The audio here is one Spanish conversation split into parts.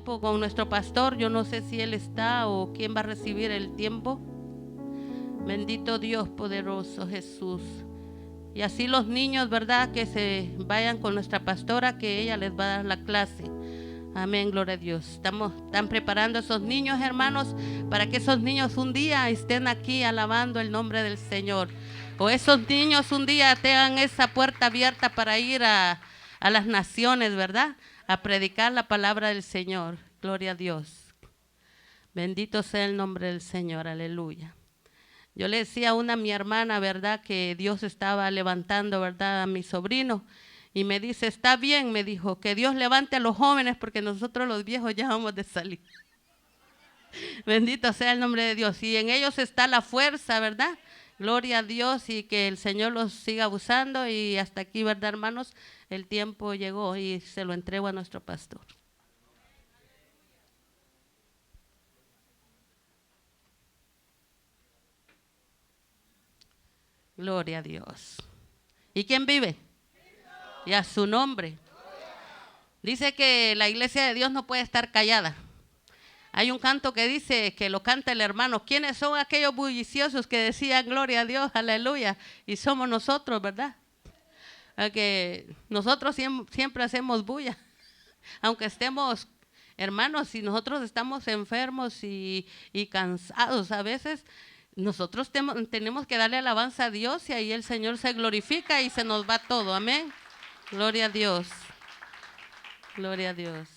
tiempo con nuestro pastor. Yo no sé si él está o quién va a recibir el tiempo. Bendito Dios poderoso Jesús. Y así los niños, ¿verdad? Que se vayan con nuestra pastora, que ella les va a dar la clase. Amén, gloria a Dios. Están preparando a esos niños, hermanos, para que esos niños un día estén aquí alabando el nombre del Señor. O esos niños un día tengan esa puerta abierta para ir a las naciones, ¿verdad? A predicar la palabra del Señor. Gloria a Dios. Bendito sea el nombre del Señor, aleluya. Yo le decía a mi hermana, ¿verdad? Que Dios estaba levantando, ¿verdad? A mi sobrino. Y me dice, está bien, me dijo, que Dios levante a los jóvenes porque nosotros los viejos ya vamos de salir. Bendito sea el nombre de Dios. Y en ellos está la fuerza, ¿verdad? Gloria a Dios y que el Señor los siga usando. Y hasta aquí, ¿verdad, hermanos? El tiempo llegó y se lo entrego a nuestro pastor. Gloria a Dios. ¿Y quién vive? Y a su nombre. Dice que la iglesia de Dios no puede estar callada. Hay un canto que dice, que lo canta el hermano, ¿quiénes son aquellos bulliciosos que decían gloria a Dios, aleluya? Y somos nosotros, ¿verdad? Que nosotros siempre hacemos bulla, aunque estemos, hermanos, si nosotros estamos enfermos y cansados a veces, nosotros tenemos que darle alabanza a Dios y ahí el Señor se glorifica y se nos va todo, amén. Gloria a Dios. Gloria a Dios.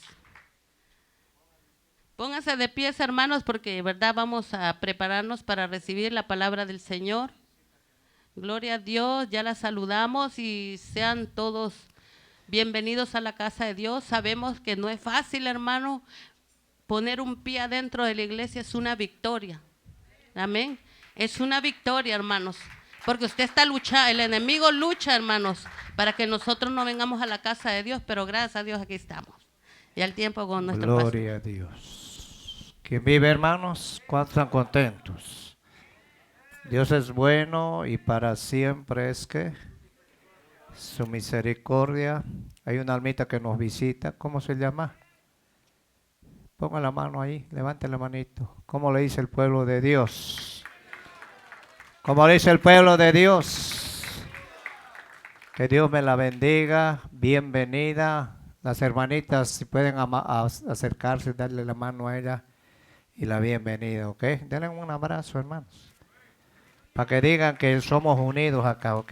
Pónganse de pies, hermanos, porque verdad vamos a prepararnos para recibir la palabra del Señor. Gloria a Dios, ya la saludamos y sean todos bienvenidos a la casa de Dios. Sabemos que no es fácil, hermano, poner un pie adentro de la iglesia es una victoria. Amén. Es una victoria, hermanos, porque usted está luchando, el enemigo lucha, hermanos, para que nosotros no vengamos a la casa de Dios, pero gracias a Dios aquí estamos. Y al tiempo con nuestro pastor. Gloria a Dios. ¿Quién vive, hermanos? ¿Cuántos están contentos? Dios es bueno y para siempre es que su misericordia. Hay una almita que nos visita. ¿Cómo se llama? Ponga la mano ahí, levante la manito. ¿Cómo le dice el pueblo de Dios? ¿Cómo le dice el pueblo de Dios? Que Dios me la bendiga. Bienvenida. Las hermanitas, si pueden acercarse, darle la mano a ella y la bienvenida, ¿ok? Denle un abrazo, hermanos, para que digan que somos unidos acá, ¿ok?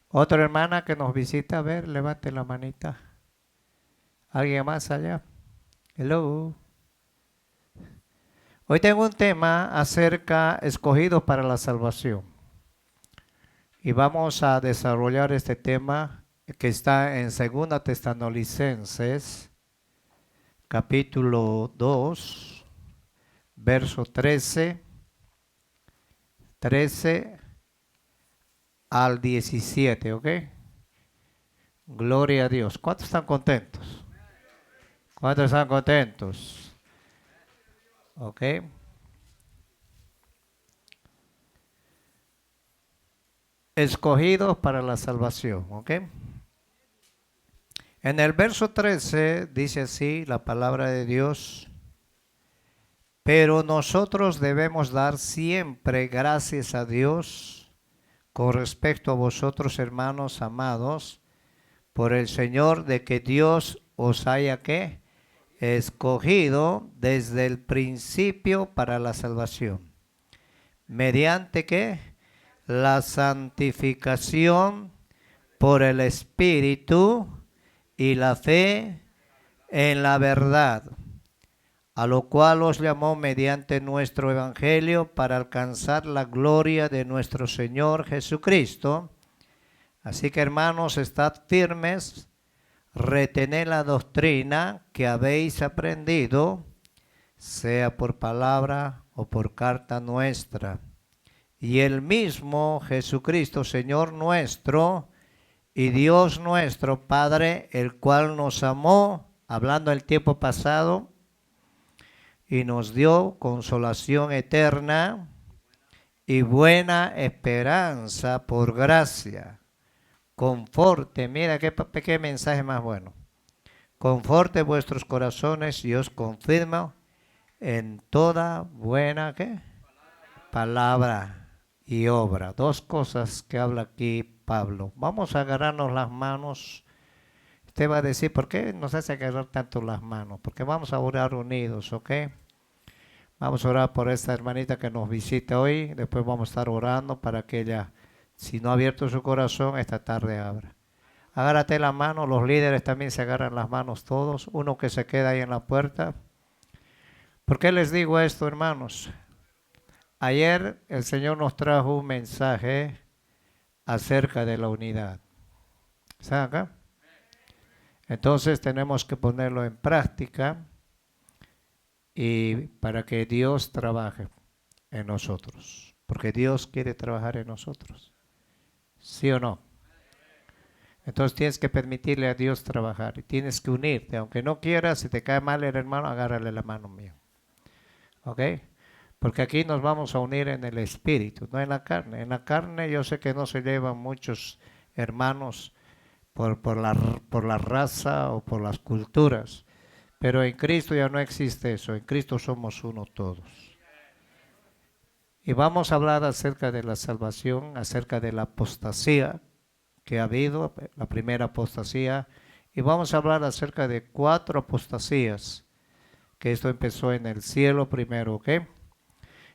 Otra hermana que nos visita, a ver, levante la manita. ¿Alguien más allá? Hello. Hoy tengo un tema acerca escogidos para la salvación. Y vamos a desarrollar este tema que está en 2 Tesalonicenses, capítulo 2, verso 13 al 17, ¿ok? Gloria a Dios. ¿Cuántos están contentos? ¿Cuántos están contentos? ¿Ok? Escogidos para la salvación, ¿ok? En el verso 13 dice así la palabra de Dios: pero nosotros debemos dar siempre gracias a Dios con respecto a vosotros, hermanos amados, por el Señor, de que Dios os haya ¿qué? Escogido desde el principio para la salvación. ¿Mediante qué? La santificación por el Espíritu y la fe en la verdad, a lo cual os llamó mediante nuestro Evangelio para alcanzar la gloria de nuestro Señor Jesucristo. Así que, hermanos, estad firmes, retened la doctrina que habéis aprendido, sea por palabra o por carta nuestra. Y el mismo Jesucristo, Señor nuestro, y Dios nuestro Padre, el cual nos amó, hablando del tiempo pasado, y nos dio consolación eterna y buena esperanza por gracia. Conforte, mira qué mensaje más bueno. conforte vuestros corazones y os confirmo en toda buena ¿qué? Palabra y obra. Dos cosas que habla aquí Pablo. Vamos a agarrarnos las manos. Usted va a decir, ¿por qué nos hace agarrar tanto las manos? Porque vamos a orar unidos, ¿ok? Vamos a orar por esta hermanita que nos visita hoy. Después vamos a estar orando para que ella, si no ha abierto su corazón, esta tarde abra. Agárrate la mano, los líderes también se agarran las manos todos. Uno que se queda ahí en la puerta. ¿Por qué les digo esto, hermanos? Ayer el Señor nos trajo un mensaje acerca de la unidad. ¿Están acá? Entonces tenemos que ponerlo en práctica y para que Dios trabaje en nosotros. Porque Dios quiere trabajar en nosotros. ¿Sí o no? Entonces tienes que permitirle a Dios trabajar y tienes que unirte. Aunque no quieras, si te cae mal el hermano, agárrale la mano mía. ¿Ok? Porque aquí nos vamos a unir en el espíritu, no en la carne. En la carne yo sé que no se llevan muchos hermanos por la raza o por las culturas. Pero en Cristo ya no existe eso. En Cristo somos uno todos. Y vamos a hablar acerca de la salvación, acerca de la apostasía que ha habido, la primera apostasía. Y vamos a hablar acerca de 4 apostasías. Que esto empezó en el cielo primero, ¿ok?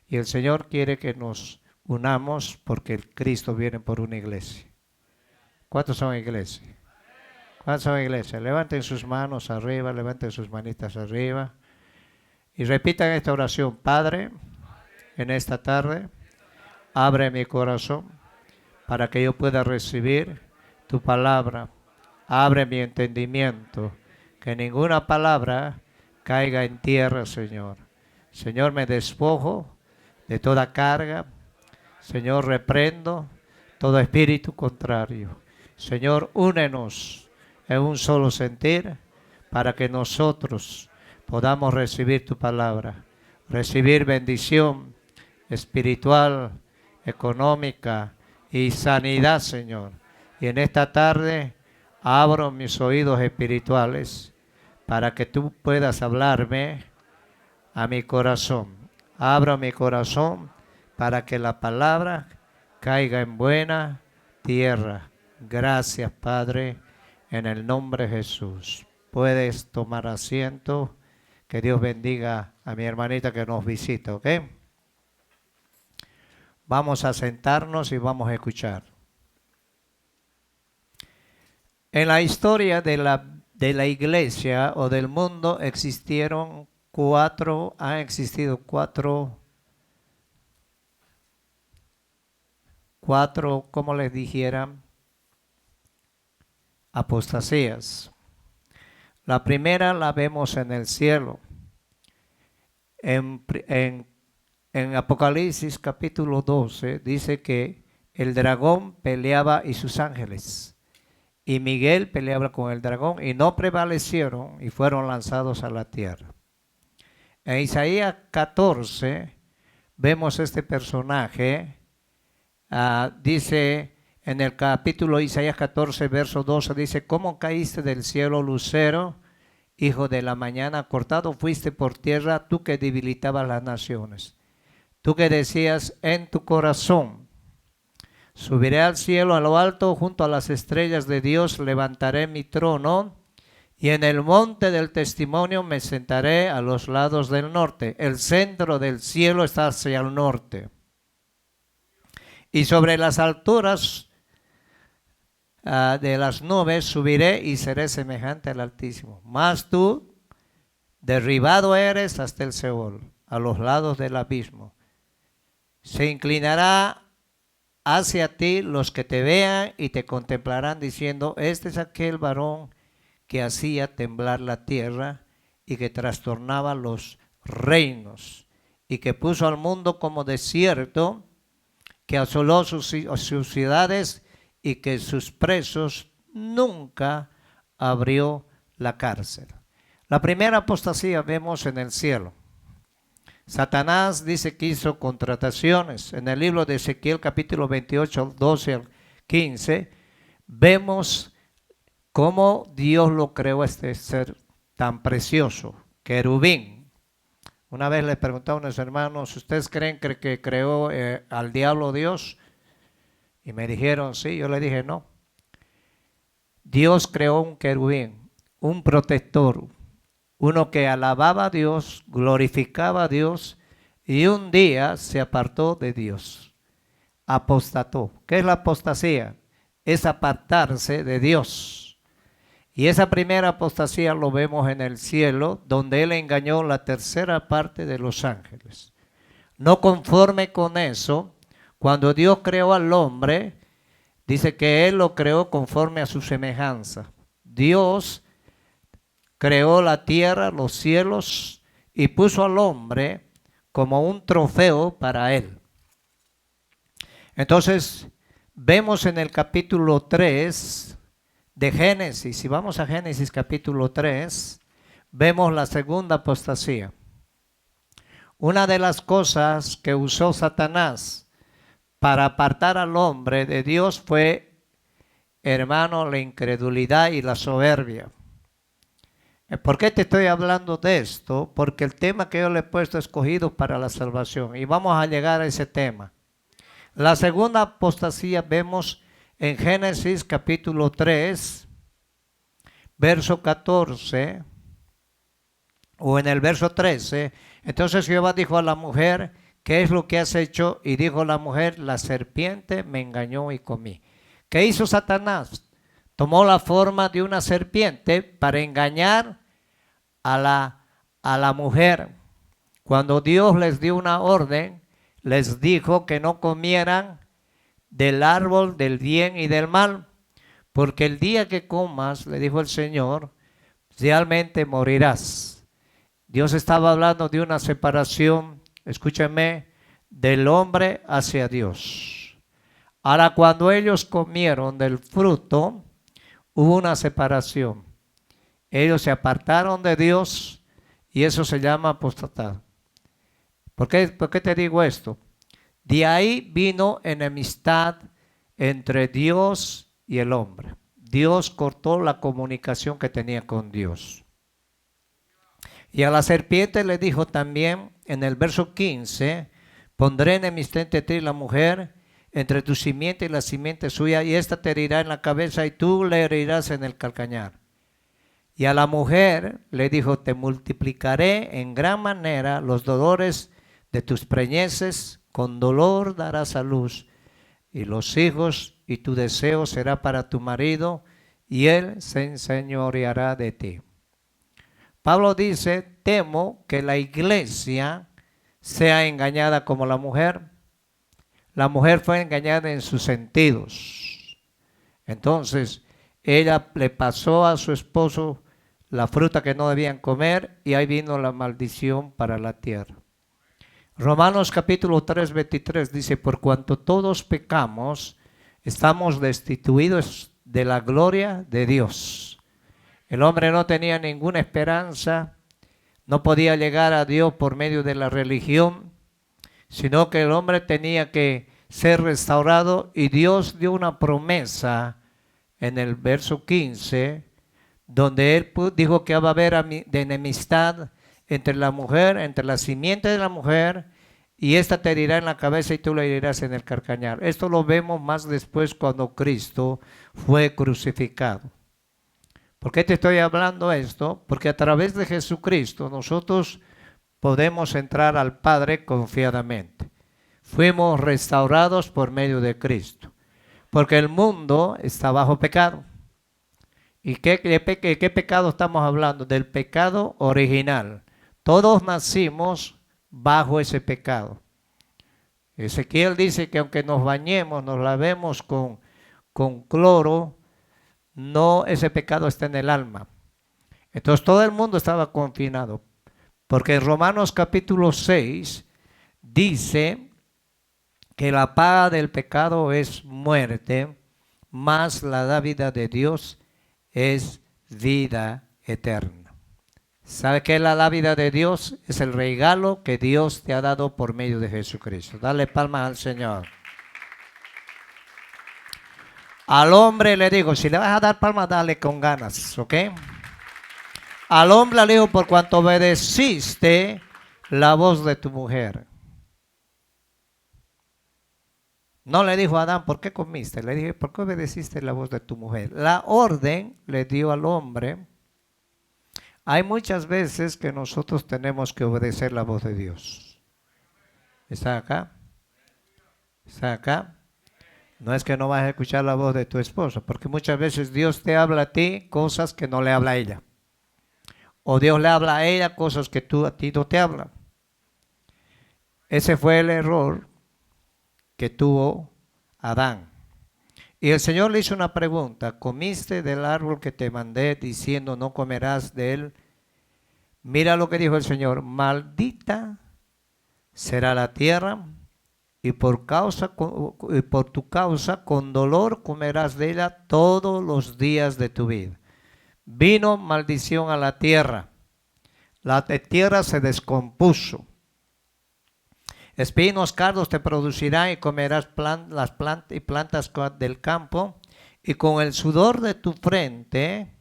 Y el Señor quiere que nos unamos porque el Cristo viene por una iglesia. ¿Cuántos son iglesia? ¿Cuántos son iglesia? Levanten sus manos arriba, levanten sus manitas arriba. Y repitan esta oración. Padre, en esta tarde, abre mi corazón para que yo pueda recibir tu palabra. Abre mi entendimiento, que ninguna palabra caiga en tierra, Señor. Señor, me despojo de toda carga. Señor, reprendo todo espíritu contrario. Señor, únenos en un solo sentir para que nosotros podamos recibir tu palabra, recibir bendición espiritual, económica y sanidad, Señor. Y en esta tarde abro mis oídos espirituales para que tú puedas hablarme a mi corazón. Abro mi corazón para que la palabra caiga en buena tierra. Gracias, Padre, en el nombre de Jesús. Puedes tomar asiento. Que Dios bendiga a mi hermanita que nos visita, ¿ok? Vamos a sentarnos y vamos a escuchar. En la historia de la iglesia o del mundo han existido cuatro, como les dijera, apostasías. La primera la vemos en el cielo. En Apocalipsis capítulo 12 dice que el dragón peleaba y sus ángeles. Y Miguel peleaba con el dragón y no prevalecieron y fueron lanzados a la tierra. En Isaías 14 vemos este personaje. Dice en el capítulo Isaías 14, verso 12, dice: ¿Cómo caíste del cielo, lucero, hijo de la mañana? Cortado fuiste por tierra, tú que debilitabas las naciones. Tú que decías en tu corazón: subiré al cielo, a lo alto, junto a las estrellas de Dios, levantaré mi trono, y en el monte del testimonio me sentaré a los lados del norte. El centro del cielo está hacia el norte. Y sobre las alturas de las nubes subiré y seré semejante al Altísimo. Mas tú, derribado eres hasta el Seol, a los lados del abismo. Se inclinará hacia ti los que te vean y te contemplarán diciendo: este es aquel varón que hacía temblar la tierra y que trastornaba los reinos y que puso al mundo como desierto, que asoló sus ciudades y que sus presos nunca abrió la cárcel. La primera apostasía vemos en el cielo. Satanás dice que hizo contrataciones. En el libro de Ezequiel capítulo 28, 12 al 15, vemos cómo Dios lo creó este ser tan precioso, querubín. Una vez le pregunté a unos hermanos, ¿ustedes creen que creó al diablo Dios? Y me dijeron, sí. Yo le dije, no. Dios creó un querubín, un protector, uno que alababa a Dios, glorificaba a Dios y un día se apartó de Dios, apostató. ¿Qué es la apostasía? Es apartarse de Dios. Y esa primera apostasía lo vemos en el cielo, donde él engañó la tercera parte de los ángeles. No conforme con eso, cuando Dios creó al hombre, dice que él lo creó conforme a su semejanza. Dios creó la tierra, los cielos y puso al hombre como un trofeo para él. Entonces, vemos en el capítulo 3 de Génesis, si vamos a Génesis capítulo 3, vemos la segunda apostasía. Una de las cosas que usó Satanás para apartar al hombre de Dios fue, hermano, la incredulidad y la soberbia. ¿Por qué te estoy hablando de esto? Porque el tema que yo le he puesto es escogido para la salvación. Y vamos a llegar a ese tema. La segunda apostasía vemos en Génesis capítulo 3, verso 14, o en el verso 13. Entonces Jehová dijo a la mujer, ¿qué es lo que has hecho? Y dijo la mujer, la serpiente me engañó y comí. ¿Qué hizo Satanás? Tomó la forma de una serpiente para engañar a la mujer. Cuando Dios les dio una orden, les dijo que no comieran del árbol del bien y del mal, porque el día que comas, le dijo el Señor, realmente morirás. Dios estaba hablando de una separación, escúcheme, del hombre hacia Dios. Ahora, cuando ellos comieron del fruto, hubo una separación. Ellos se apartaron de Dios y eso se llama apostatar. ¿Por qué te digo esto? De ahí vino enemistad entre Dios y el hombre. Dios cortó la comunicación que tenía con Dios. Y a la serpiente le dijo también en el verso 15, pondré enemistad entre ti y la mujer, entre tu simiente y la simiente suya, y ésta te herirá en la cabeza y tú le herirás en el calcañar. Y a la mujer le dijo, te multiplicaré en gran manera los dolores de tus preñeces, con dolor darás a luz, y los hijos, y tu deseo será para tu marido, y él se enseñoreará de ti. Pablo dice, temo que la iglesia sea engañada como la mujer. La mujer fue engañada en sus sentidos. Entonces, ella le pasó a su esposo la fruta que no debían comer y ahí vino la maldición para la tierra. Romanos capítulo 3, 23 dice, por cuanto todos pecamos, estamos destituidos de la gloria de Dios. El hombre no tenía ninguna esperanza, no podía llegar a Dios por medio de la religión, sino que el hombre tenía que ser restaurado y Dios dio una promesa en el verso 15, donde él dijo que va a haber de enemistad entre la mujer, entre la simiente de la mujer, y esta te herirá en la cabeza y tú la herirás en el calcañar. Esto lo vemos más después cuando Cristo fue crucificado. ¿Por qué te estoy hablando esto? Porque a través de Jesucristo nosotros podemos entrar al Padre confiadamente. Fuimos restaurados por medio de Cristo. Porque el mundo está bajo pecado. ¿Y qué pecado estamos hablando? Del pecado original. Todos nacimos bajo ese pecado. Ezequiel dice que aunque nos bañemos, nos lavemos con cloro, no, ese pecado está en el alma. Entonces todo el mundo estaba confinado. Porque en Romanos capítulo 6 dice que la paga del pecado es muerte, mas la dádiva de Dios es vida eterna. ¿Sabe qué es la dádiva de Dios? Es el regalo que Dios te ha dado por medio de Jesucristo. Dale palmas al Señor. Al hombre le dijo, si le vas a dar palmas, dale con ganas, ¿ok? Al hombre le dijo, por cuanto obedeciste la voz de tu mujer. No le dijo a Adán, ¿por qué comiste? Le dije, ¿por qué obedeciste la voz de tu mujer? La orden le dio al hombre. Hay muchas veces que nosotros tenemos que obedecer la voz de Dios. ¿Está acá? ¿Está acá? No es que no vas a escuchar la voz de tu esposo, porque muchas veces Dios te habla a ti cosas que no le habla a ella. O Dios le habla a ella cosas que a ti no te hablan. Ese fue el error que tuvo Adán. Y el Señor le hizo una pregunta, ¿comiste del árbol que te mandé diciendo no comerás de él? Mira lo que dijo el Señor, maldita será la tierra y por tu causa con dolor comerás de ella todos los días de tu vida. Vino maldición a la tierra tierra se descompuso. Espinos, cardos te producirán y comerás las plantas del campo, y con el sudor de tu frente,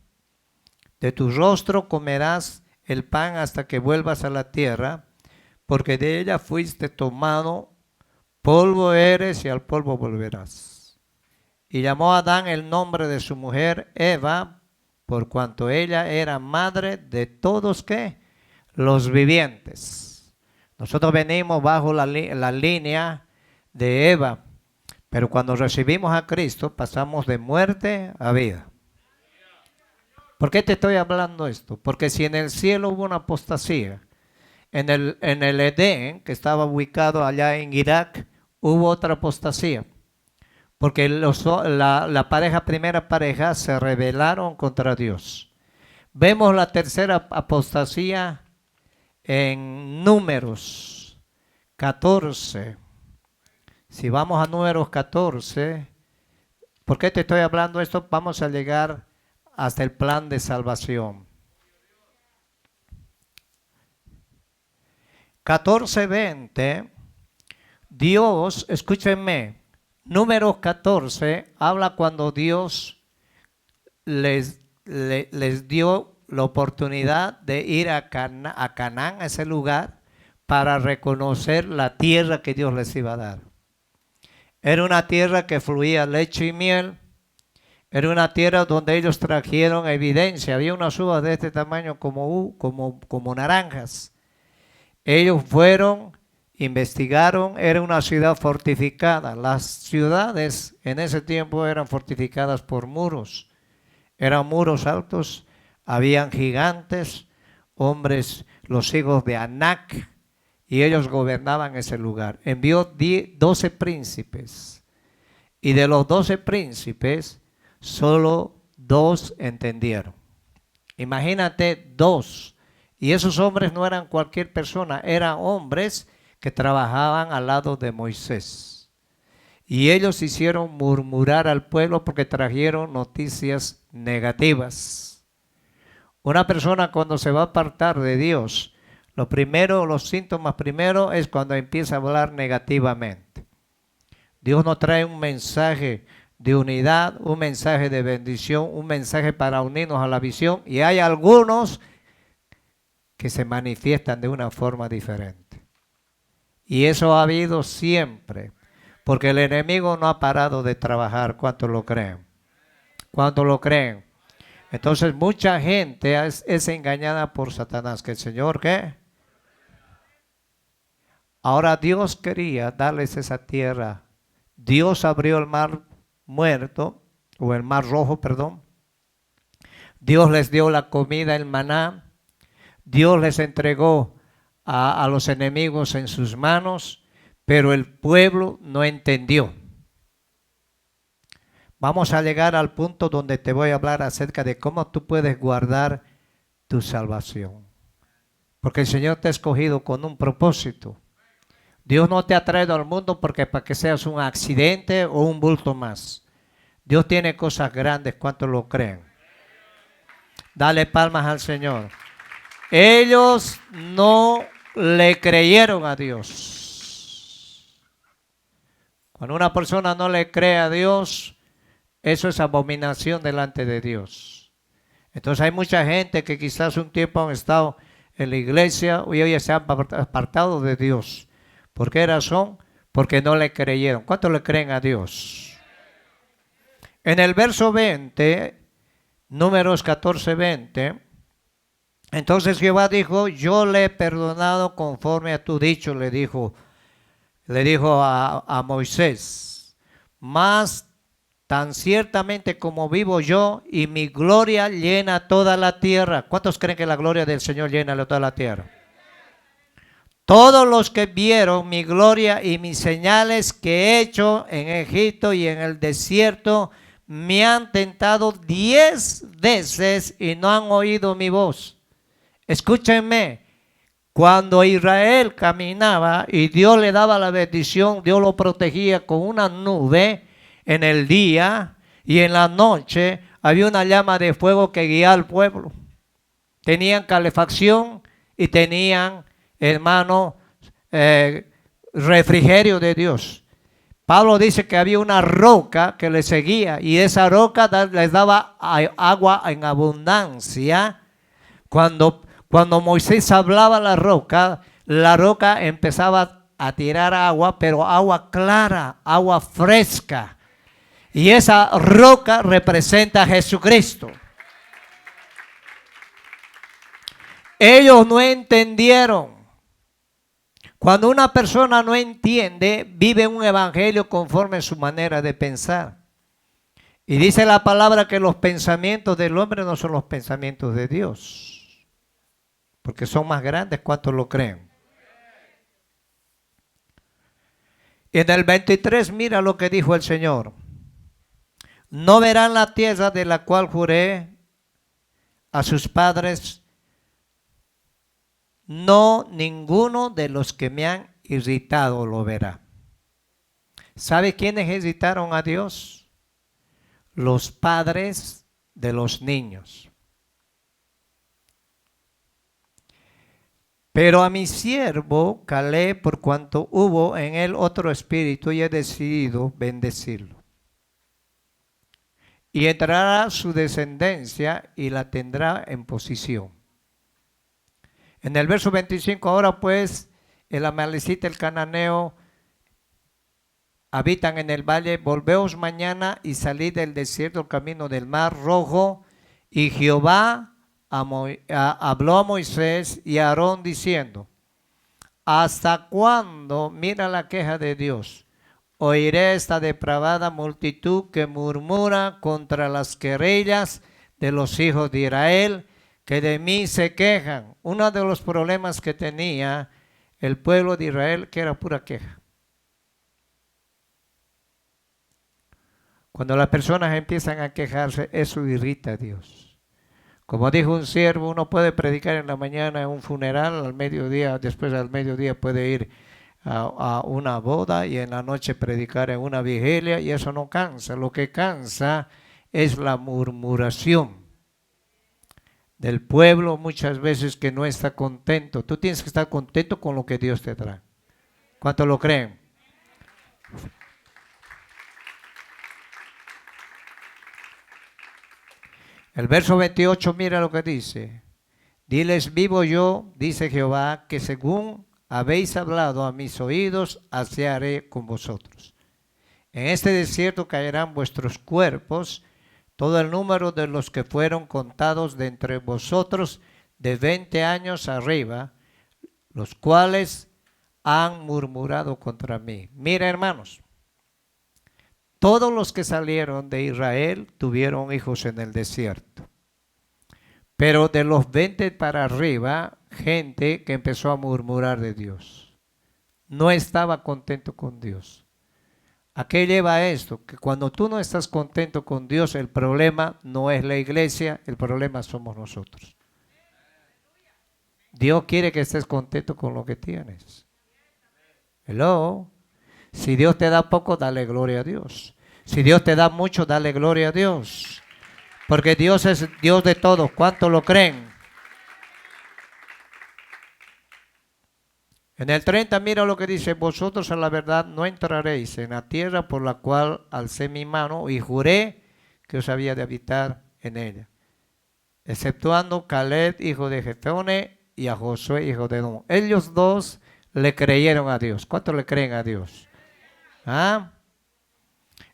de tu rostro, comerás el pan hasta que vuelvas a la tierra, porque de ella fuiste tomado, polvo eres y al polvo volverás. Y llamó a Adán el nombre de su mujer Eva, por cuanto ella era madre de todos los vivientes. Nosotros venimos bajo la línea de Eva, pero cuando recibimos a Cristo pasamos de muerte a vida. ¿Por qué te estoy hablando esto? Porque si en el cielo hubo una apostasía, en el Edén, que estaba ubicado allá en Irak, hubo otra apostasía. Porque la primera pareja se rebelaron contra Dios. Vemos la tercera apostasía en Números 14. Si vamos a Números 14, ¿por qué te estoy hablando esto? Vamos a llegar hasta el plan de salvación. 14:20, Dios, escúchenme, Números 14 habla cuando Dios les dio la oportunidad de ir a Canaán, a ese lugar, para reconocer la tierra que Dios les iba a dar. Era una tierra que fluía leche y miel. Era una tierra donde ellos trajeron evidencia. Había unas uvas de este tamaño como naranjas. Ellos fueron, investigaron, era una ciudad fortificada. Las ciudades en ese tiempo eran fortificadas por muros. Eran muros altos, habían gigantes, hombres, los hijos de Anac, y ellos gobernaban ese lugar. Envió 12 príncipes, y de los 12 príncipes, solo 2 entendieron. Imagínate 2. Y esos hombres no eran cualquier persona, eran hombres que trabajaban al lado de Moisés. Y ellos hicieron murmurar al pueblo porque trajeron noticias negativas. Una persona cuando se va a apartar de Dios, los síntomas primero es cuando empieza a hablar negativamente. Dios nos trae un mensaje de unidad, un mensaje de bendición, un mensaje para unirnos a la visión, y hay algunos que se manifiestan de una forma diferente. Y eso ha habido siempre, porque el enemigo no ha parado de trabajar. ¿Cuántos lo creen? ¿Cuántos lo creen? Entonces mucha gente es engañada por Satanás. ¿Que el Señor qué? Ahora Dios quería darles esa tierra. Dios abrió el mar muerto, o el mar rojo, perdón. Dios les dio la comida, el maná. Dios les entregó a los enemigos en sus manos, pero el pueblo no entendió. Vamos a llegar al punto donde te voy a hablar acerca de cómo tú puedes guardar tu salvación. Porque el Señor te ha escogido con un propósito. Dios no te ha traído al mundo para que seas un accidente o un bulto más. Dios tiene cosas grandes. ¿Cuántos lo creen? Dale palmas al Señor. Ellos no le creyeron a Dios. Cuando una persona no le cree a Dios, Eso es abominación delante de Dios. Entonces hay mucha gente que quizás un tiempo han estado en la iglesia y hoy se han apartado de Dios. ¿Por qué razón? Porque no le creyeron. ¿Cuánto le creen a Dios? En el verso 20, Números 14, 20, entonces Jehová dijo, yo le he perdonado conforme a tu dicho, le dijo a Moisés, mas tan ciertamente como vivo yo y mi gloria llena toda la tierra. ¿Cuántos creen que la gloria del Señor llena toda la tierra? Todos los que vieron mi gloria y mis señales que he hecho en Egipto y en el desierto, me han tentado 10 veces y no han oído mi voz. Escúchenme, cuando Israel caminaba y Dios le daba la bendición, Dios lo protegía con una nube en el día y en la noche había una llama de fuego que guiaba al pueblo. Tenían calefacción y tenían, hermano, refrigerio de Dios. Pablo dice que había una roca que le seguía y esa roca les daba agua en abundancia. Cuando Moisés hablaba la roca empezaba a tirar agua, pero agua clara, agua fresca. Y esa roca representa a Jesucristo. Ellos no entendieron. Cuando una persona no entiende, vive un evangelio conforme a su manera de pensar. Y dice la palabra que los pensamientos del hombre no son los pensamientos de Dios, porque son más grandes. ¿Cuántos lo creen? Y en el 23 mira lo que dijo el Señor. No verán la tierra de la cual juré a sus padres, no ninguno de los que me han irritado lo verá. ¿Sabe quiénes irritaron a Dios? Los padres de los niños. Pero a mi siervo Caleb, por cuanto hubo en él otro espíritu, y he decidido bendecirlo. Y entrará su descendencia y la tendrá en posición. En el verso 25, ahora pues el amalecita, el cananeo, habitan en el valle, volveos mañana y salid del desierto, el camino del mar rojo. Y Jehová habló a Moisés y a Aarón diciendo, ¿hasta cuándo? Mira la queja de Dios. Oiré esta depravada multitud que murmura contra las querellas de los hijos de Israel, que de mí se quejan. Uno de los problemas que tenía el pueblo de Israel, que era pura queja. Cuando las personas empiezan a quejarse, eso irrita a Dios. Como dijo un siervo, uno puede predicar en la mañana en un funeral, al mediodía, después al mediodía puede ir a una boda y en la noche predicar en una vigilia, y eso no cansa. Lo que cansa es la murmuración del pueblo muchas veces que no está contento. Tú tienes que estar contento con lo que Dios te trae. ¿Cuántos lo creen? El verso 28, mira lo que dice. Diles, vivo yo, dice Jehová, que según habéis hablado a mis oídos, así haré con vosotros. En este desierto caerán vuestros cuerpos, todo el número de los que fueron contados de entre vosotros de 20 años arriba, los cuales han murmurado contra mí. Mira, hermanos, todos los que salieron de Israel tuvieron hijos en el desierto. Pero de los 20 para arriba, gente que empezó a murmurar de Dios. No estaba contento con Dios. ¿A qué lleva esto? Que cuando tú no estás contento con Dios, el problema no es la iglesia, el problema somos nosotros. Dios quiere que estés contento con lo que tienes. Hello. Si Dios te da poco, dale gloria a Dios. Si Dios te da mucho, dale gloria a Dios. Porque Dios es Dios de todos. ¿Cuántos lo creen? En el 30, mira lo que dice. Vosotros a la verdad no entraréis en la tierra por la cual alcé mi mano y juré que os había de habitar en ella, exceptuando Caleb, hijo de Jefone, y a Josué, hijo de Nun. Ellos dos le creyeron a Dios. ¿Cuántos le creen a Dios? ¿Ah?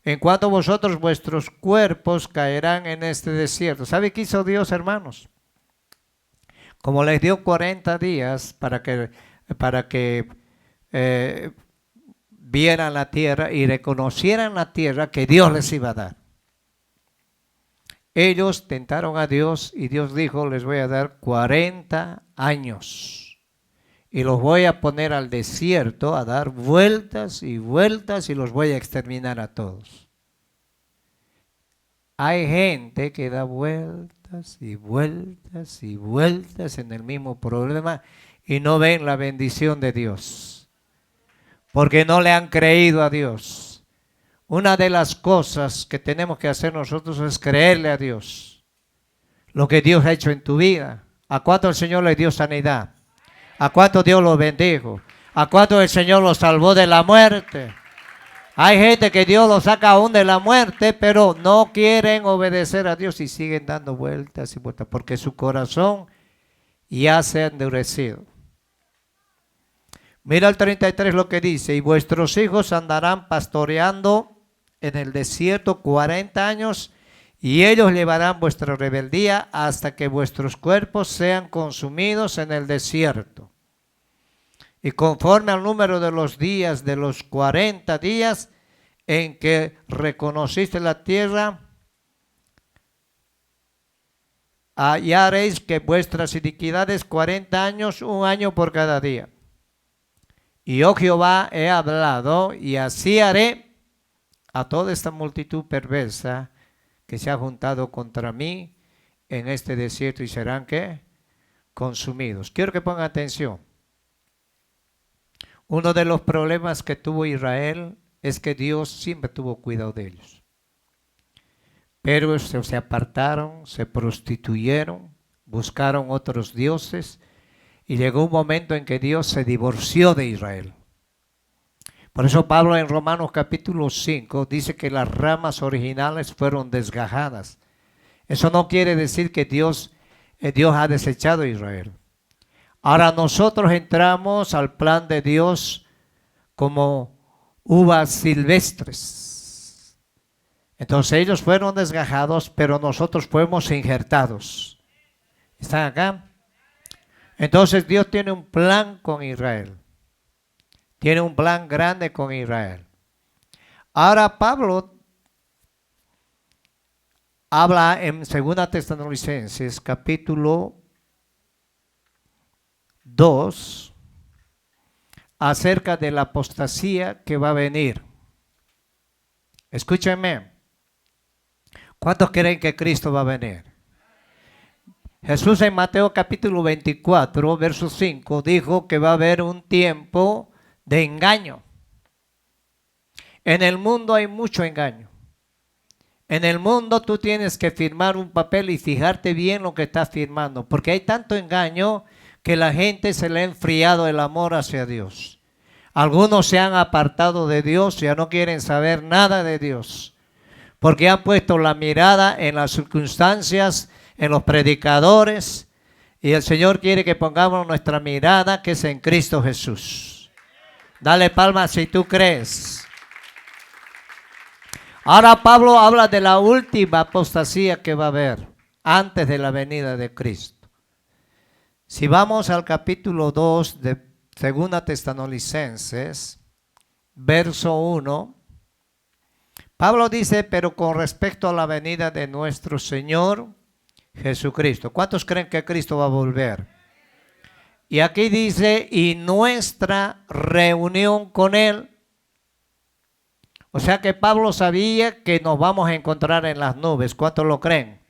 En cuanto a vosotros, vuestros cuerpos caerán en este desierto. ¿Sabe qué hizo Dios, hermanos? Como les dio 40 días para que vieran la tierra y reconocieran la tierra que Dios les iba a dar. Ellos tentaron a Dios y Dios dijo, les voy a dar 40 años y los voy a poner al desierto a dar vueltas y vueltas y los voy a exterminar a todos. Hay gente que da vueltas y vueltas y vueltas en el mismo problema y no ven la bendición de Dios, porque no le han creído a Dios. Una de las cosas que tenemos que hacer nosotros es creerle a Dios. Lo que Dios ha hecho en tu vida. ¿A cuánto el Señor le dio sanidad? ¿A cuánto Dios lo bendijo? ¿A cuánto el Señor lo salvó de la muerte? Hay gente que Dios lo saca aún de la muerte, pero no quieren obedecer a Dios y siguen dando vueltas y vueltas, porque su corazón ya se ha endurecido. Mira el 33 lo que dice, y vuestros hijos andarán pastoreando en el desierto 40 años, y ellos llevarán vuestra rebeldía hasta que vuestros cuerpos sean consumidos en el desierto. Y conforme al número de los días de los 40 días en que reconociste la tierra, hallaréis que vuestras iniquidades 40 años, un año por cada día. Y yo Jehová he hablado, y así haré a toda esta multitud perversa que se ha juntado contra mí en este desierto, y serán ¿qué? Consumidos. Quiero que pongan atención. Uno de los problemas que tuvo Israel es que Dios siempre tuvo cuidado de ellos. Pero se apartaron, se prostituyeron, buscaron otros dioses, y llegó un momento en que Dios se divorció de Israel. Por eso Pablo en Romanos capítulo 5 dice que las ramas originales fueron desgajadas. Eso no quiere decir que Dios ha desechado a Israel. Ahora nosotros entramos al plan de Dios como uvas silvestres. Entonces ellos fueron desgajados, pero nosotros fuimos injertados. ¿Están acá? Entonces Dios tiene un plan con Israel. Tiene un plan grande con Israel. Ahora Pablo habla en 2 Tesalonicenses capítulo 2 acerca de la apostasía que va a venir. Escúchenme. ¿Cuántos creen que Cristo va a venir? Jesús en Mateo capítulo 24, verso 5, dijo que va a haber un tiempo de engaño. En el mundo hay mucho engaño. En el mundo tú tienes que firmar un papel y fijarte bien lo que estás firmando, porque hay tanto engaño que la gente se le ha enfriado el amor hacia Dios. Algunos se han apartado de Dios, ya no quieren saber nada de Dios, porque han puesto la mirada en las circunstancias, en los predicadores, y el Señor quiere que pongamos nuestra mirada que es en Cristo Jesús. Dale palmas si tú crees. Ahora Pablo habla de la última apostasía que va a haber antes de la venida de Cristo. Si vamos al capítulo 2 de 2 Tesalonicenses, verso 1, Pablo dice, pero con respecto a la venida de nuestro Señor Jesucristo. ¿Cuántos creen que Cristo va a volver? Y aquí dice, y nuestra reunión con Él. O sea que Pablo sabía que nos vamos a encontrar en las nubes. ¿Cuántos lo creen?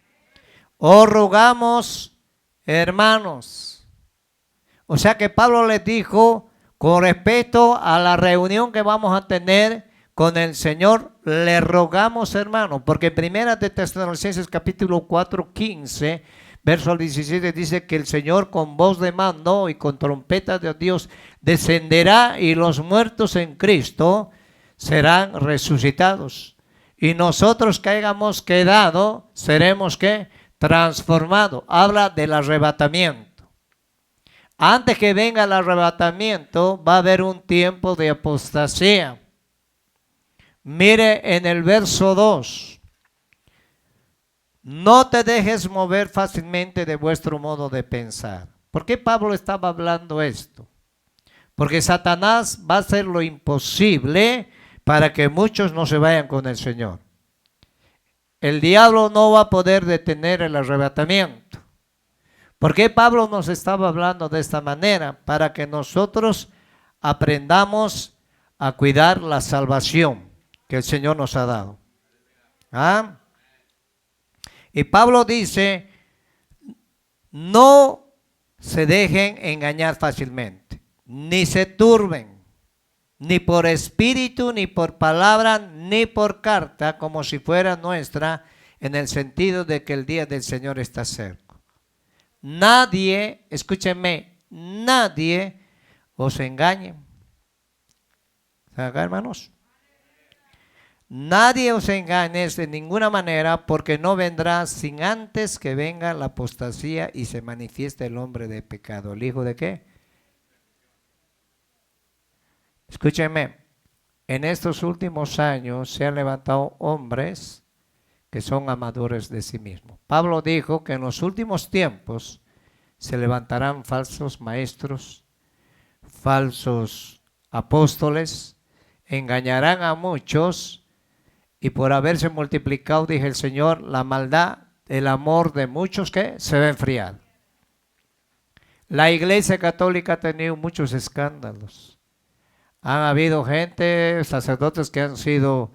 Os rogamos, hermanos. O sea que Pablo les dijo, con respecto a la reunión que vamos a tener con el Señor, le rogamos, hermanos, porque en 1 Tesalonicenses capítulo 4, 15, verso 17 dice que el Señor con voz de mando y con trompeta de Dios descenderá y los muertos en Cristo serán resucitados. y nosotros que hayamos quedado, seremos ¿qué? Transformados. Habla del arrebatamiento. Antes que venga el arrebatamiento, va a haber un tiempo de apostasía. Mire en el verso 2. No te dejes mover fácilmente de vuestro modo de pensar. ¿Por qué Pablo estaba hablando esto? Porque Satanás va a hacer lo imposible para que muchos no se vayan con el Señor. El diablo no va a poder detener el arrebatamiento. ¿Por qué Pablo nos estaba hablando de esta manera? Para que nosotros aprendamos a cuidar la salvación que el Señor nos ha dado. ¿Ah? Y Pablo dice, no se dejen engañar fácilmente, ni se turben, ni por espíritu, ni por palabra, ni por carta, como si fuera nuestra, en el sentido de que el día del Señor está cerca. Nadie, escúchenme, nadie os engañe. ¿Acá, hermanos? Nadie os engañe de ninguna manera, porque no vendrá sin antes que venga la apostasía y se manifieste el hombre de pecado. ¿El hijo de qué? Escúchenme, en estos últimos años se han levantado hombres que son amadores de sí mismos. Pablo dijo que en los últimos tiempos se levantarán falsos maestros, falsos apóstoles, engañarán a muchos. Y por haberse multiplicado, dije el Señor, la maldad, el amor de muchos que se va a enfriar. La Iglesia Católica ha tenido muchos escándalos. Han habido gente, sacerdotes que han sido,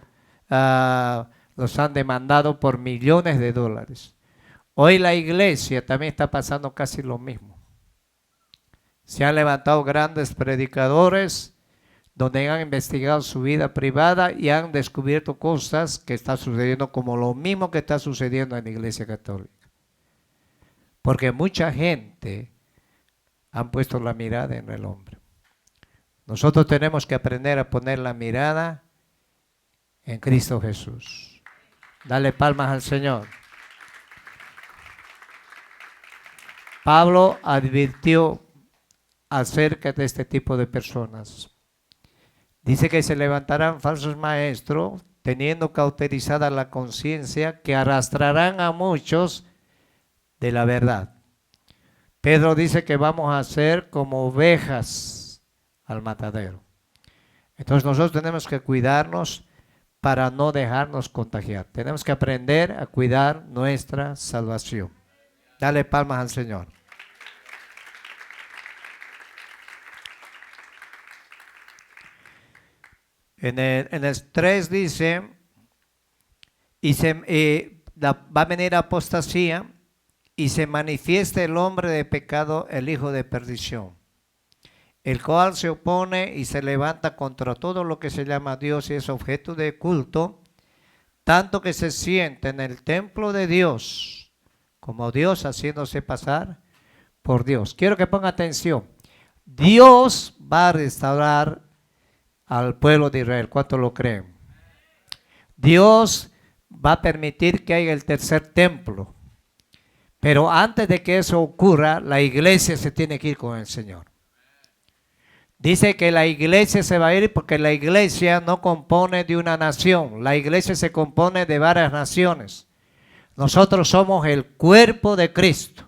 los han demandado por millones de dólares. Hoy la Iglesia también está pasando casi lo mismo. Se han levantado grandes predicadores donde han investigado su vida privada y han descubierto cosas que están sucediendo como lo mismo que está sucediendo en la Iglesia Católica. Porque mucha gente han puesto la mirada en el hombre. Nosotros tenemos que aprender a poner la mirada en Cristo Jesús. Dale palmas al Señor. Pablo advirtió acerca de este tipo de personas. Dice que se levantarán falsos maestros, teniendo cauterizada la conciencia, que arrastrarán a muchos de la verdad. Pedro dice que vamos a ser como ovejas al matadero. Entonces nosotros tenemos que cuidarnos para no dejarnos contagiar. Tenemos que aprender a cuidar nuestra salvación. Dale palmas al Señor. En el 3 dice, va a venir apostasía y se manifiesta el hombre de pecado, el hijo de perdición, el cual se opone y se levanta contra todo lo que se llama Dios y es objeto de culto, tanto que se siente en el templo de Dios como Dios, haciéndose pasar por Dios. Quiero que ponga atención. Dios va a restaurar al pueblo de Israel. ¿Cuánto lo creen? Dios va a permitir que haya el tercer templo. Pero antes de que eso ocurra, la iglesia se tiene que ir con el Señor. Dice que la iglesia se va a ir porque la iglesia no compone de una nación. La iglesia se compone de varias naciones. Nosotros somos el cuerpo de Cristo.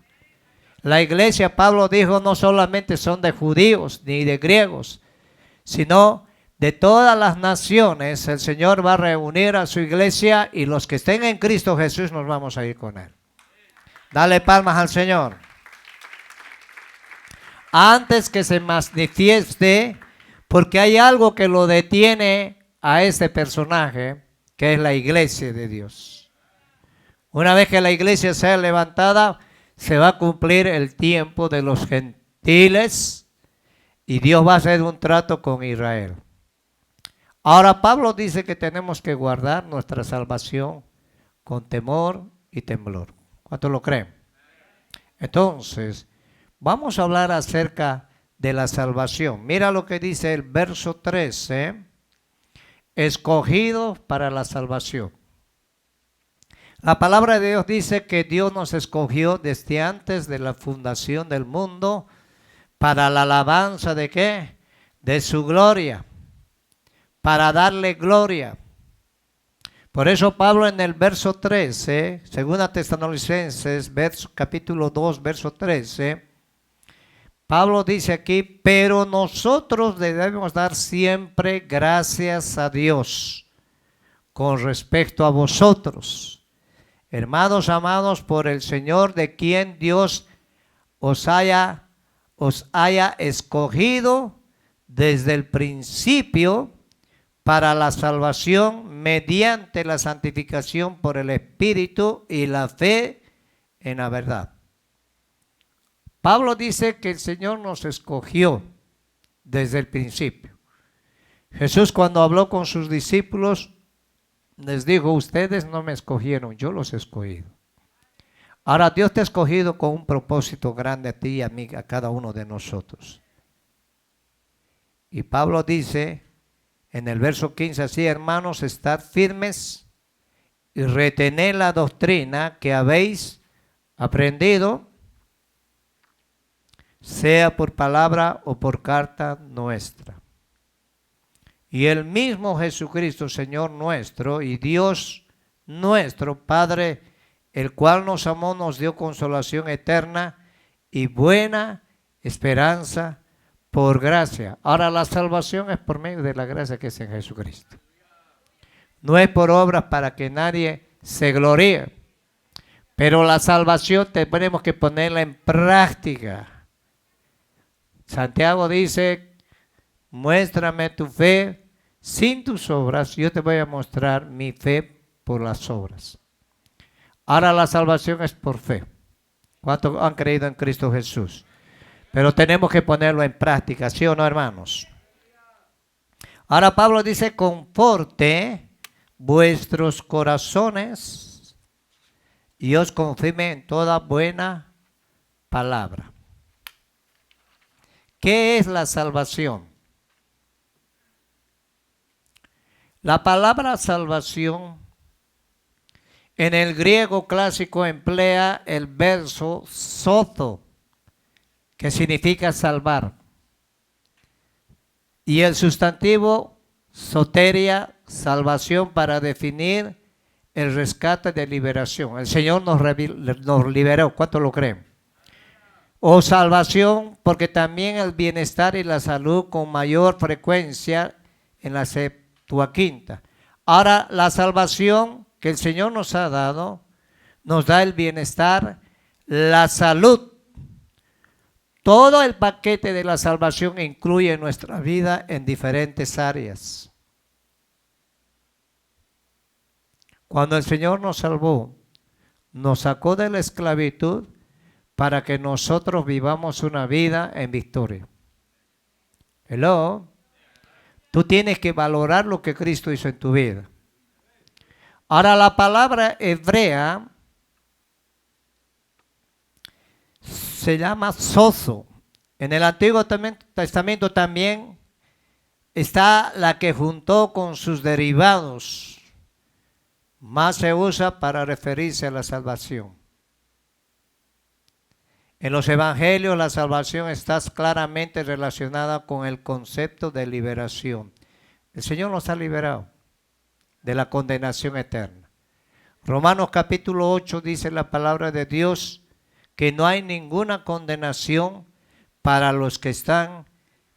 La iglesia, Pablo dijo, no solamente son de judíos ni de griegos, sino de todas las naciones. El Señor va a reunir a su iglesia y los que estén en Cristo Jesús nos vamos a ir con Él. Dale palmas al Señor. Antes que se manifieste, porque hay algo que lo detiene a este personaje, que es la iglesia de Dios. Una vez que la iglesia sea levantada, se va a cumplir el tiempo de los gentiles y Dios va a hacer un trato con Israel. Ahora Pablo dice que tenemos que guardar nuestra salvación con temor y temblor. ¿Cuántos lo creen? Entonces, vamos a hablar acerca de la salvación. Mira lo que dice el verso 13. Escogidos para la salvación. La palabra de Dios dice que Dios nos escogió desde antes de la fundación del mundo para la alabanza de ¿qué? De su gloria, para darle gloria. Por eso Pablo en el verso 13, segunda Tesalonicenses, capítulo 2, verso 13, Pablo dice aquí, pero nosotros debemos dar siempre gracias a Dios con respecto a vosotros, hermanos amados por el Señor, de quien Dios os haya escogido desde el principio para la salvación mediante la santificación por el Espíritu y la fe en la verdad. Pablo dice que el Señor nos escogió desde el principio. Jesús, cuando habló con sus discípulos, les dijo, ustedes no me escogieron, yo los he escogido. Ahora Dios te ha escogido con un propósito grande a ti y a mí, a cada uno de nosotros. Y Pablo dice en el verso 15 así, hermanos, estad firmes y retened la doctrina que habéis aprendido, sea por palabra o por carta nuestra. Y el mismo Jesucristo, Señor nuestro y Dios nuestro, Padre, el cual nos amó, nos dio consolación eterna y buena esperanza por gracia. Ahora la salvación es por medio de la gracia que es en Jesucristo. No es por obras para que nadie se gloríe. Pero la salvación tenemos que ponerla en práctica. Santiago dice, muéstrame tu fe sin tus obras, yo te voy a mostrar mi fe por las obras. Ahora la salvación es por fe. ¿Cuántos han creído en Cristo Jesús? Pero tenemos que ponerlo en práctica, ¿sí o no, hermanos? Ahora Pablo dice, conforte vuestros corazones y os confirme en toda buena palabra. ¿Qué es la salvación? La palabra salvación en el griego clásico emplea el verso sozo, que significa salvar, y el sustantivo soteria, salvación, para definir el rescate de liberación. El Señor nos liberó, ¿cuánto lo creen? O salvación, porque también el bienestar y la salud con mayor frecuencia en la Septuaginta. Ahora, la salvación que el Señor nos ha dado, nos da el bienestar, la salud. Todo el paquete de la salvación incluye nuestra vida en diferentes áreas. Cuando el Señor nos salvó, nos sacó de la esclavitud para que nosotros vivamos una vida en victoria. Hello. Tú tienes que valorar lo que Cristo hizo en tu vida. Ahora la palabra hebrea se llama sozo. En el Antiguo Testamento también está la que juntó con sus derivados. Más se usa para referirse a la salvación. En los evangelios la salvación está claramente relacionada con el concepto de liberación. El Señor nos ha liberado de la condenación eterna. Romanos capítulo 8 dice la palabra de Dios que no hay ninguna condenación para los que están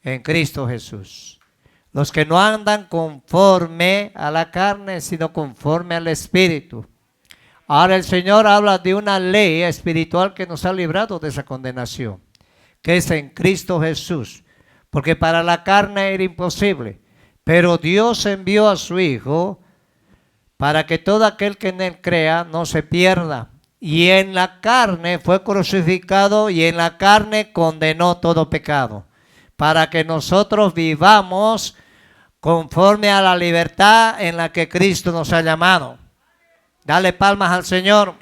en Cristo Jesús. Los que no andan conforme a la carne, sino conforme al Espíritu. Ahora el Señor habla de una ley espiritual que nos ha librado de esa condenación, que es en Cristo Jesús, porque para la carne era imposible, pero Dios envió a su Hijo para que todo aquel que en Él crea no se pierda, y en la carne fue crucificado y en la carne condenó todo pecado, para que nosotros vivamos conforme a la libertad en la que Cristo nos ha llamado. Dale palmas al Señor.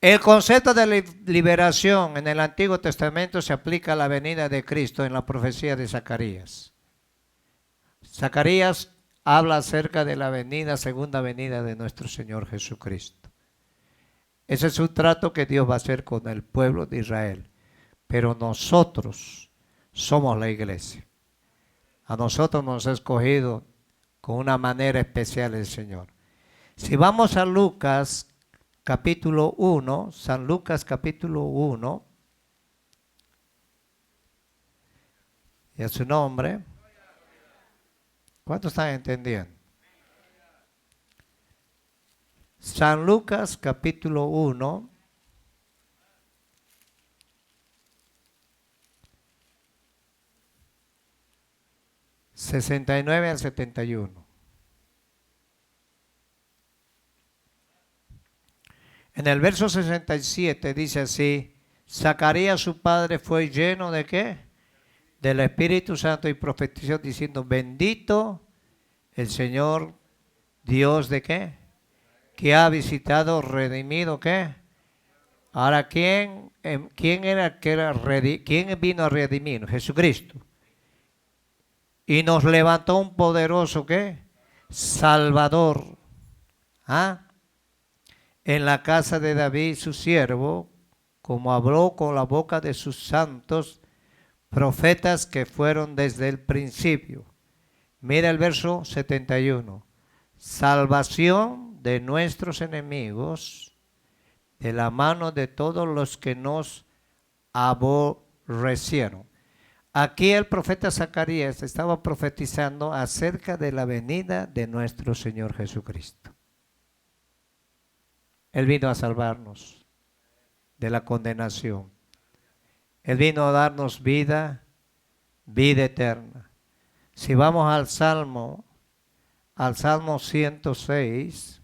El concepto de liberación en el Antiguo Testamento se aplica a la venida de Cristo en la profecía de Zacarías. Zacarías habla acerca de la venida, segunda venida de nuestro Señor Jesucristo. Ese es un trato que Dios va a hacer con el pueblo de Israel. Pero nosotros somos la iglesia. A nosotros nos ha escogido con una manera especial el Señor. Si vamos a Lucas capítulo 1, San Lucas capítulo 1, y a su nombre, ¿cuántos están entendiendo? San Lucas capítulo 1, (69 al 71). En el verso 67 dice así: Zacarías su padre fue lleno de ¿qué? Del Espíritu Santo y profetizó diciendo: bendito el Señor Dios de ¿qué? Que ha visitado, redimido ¿qué? Ahora, ¿quién vino a redimir? Jesucristo. Y nos levantó un poderoso ¿qué? Salvador. ¿Ah? En la casa de David su siervo, como habló con la boca de sus santos profetas que fueron desde el principio. Mira el verso 71. Salvación de nuestros enemigos, de la mano de todos los que nos aborrecieron. Aquí el profeta Zacarías estaba profetizando acerca de la venida de nuestro Señor Jesucristo. Él vino a salvarnos de la condenación. Él vino a darnos vida, vida eterna. Si vamos al Salmo 106,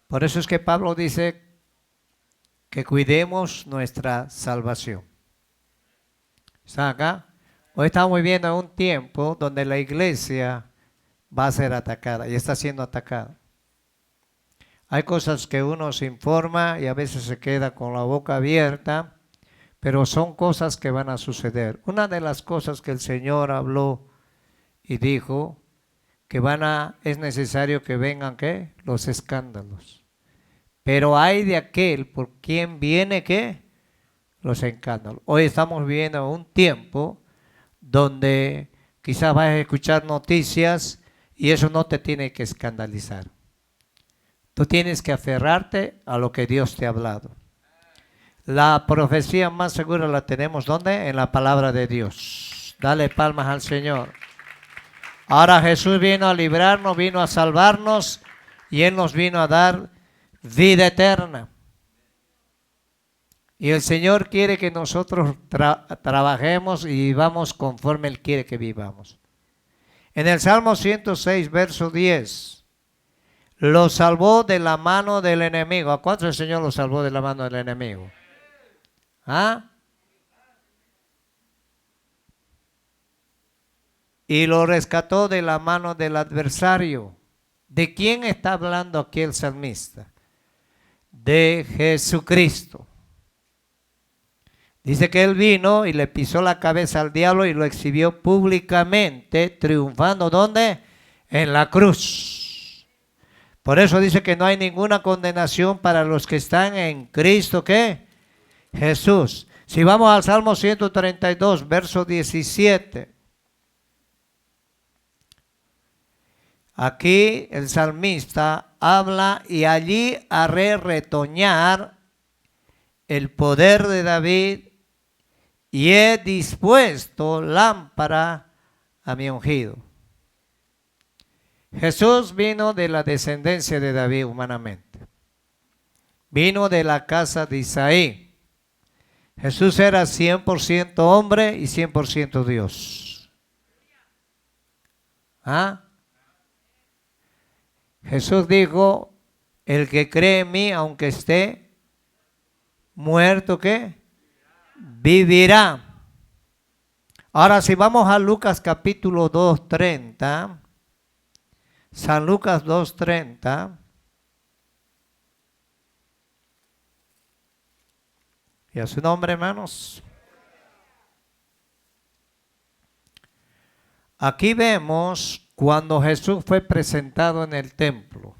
por eso es que Pablo dice que cuidemos nuestra salvación. ¿Están acá? Hoy estamos viviendo un tiempo donde la iglesia va a ser atacada y está siendo atacada. Hay cosas que uno se informa y a veces se queda con la boca abierta, pero son cosas que van a suceder. Una de las cosas que el Señor habló y dijo que es necesario que vengan ¿qué? Los escándalos. Pero hay de aquel por quien viene ¿qué? Los escándalos. Hoy estamos viviendo un tiempo donde quizás vas a escuchar noticias y eso no te tiene que escandalizar. Tú tienes que aferrarte a lo que Dios te ha hablado. La profecía más segura la tenemos ¿dónde? En la palabra de Dios. Dale palmas al Señor. Ahora Jesús vino a librarnos, vino a salvarnos y Él nos vino a dar vida eterna. Y el Señor quiere que nosotros trabajemos y vivamos conforme Él quiere que vivamos. En el Salmo 106, verso 10, lo salvó de la mano del enemigo. ¿A cuántos el Señor lo salvó de la mano del enemigo? ¿Ah? Y lo rescató de la mano del adversario. ¿De quién está hablando aquí el salmista? De Jesucristo. Dice que Él vino y le pisó la cabeza al diablo y lo exhibió públicamente, triunfando ¿dónde? En la cruz. Por eso dice que no hay ninguna condenación para los que están en Cristo, ¿qué? Jesús. Si vamos al Salmo 132, verso 17. Aquí el salmista habla y allí haré retoñar el poder de David y he dispuesto lámpara a mi ungido. Jesús vino de la descendencia de David humanamente. Vino de la casa de Isaí. Jesús era 100% hombre y 100% Dios. ¿Ah? Jesús dijo, el que cree en mí, aunque esté muerto, ¿qué? Vivirá. Ahora si vamos a Lucas capítulo 2:30, San Lucas 2:30, Y a su nombre, hermanos. Aquí vemos cuando Jesús fue presentado en el templo.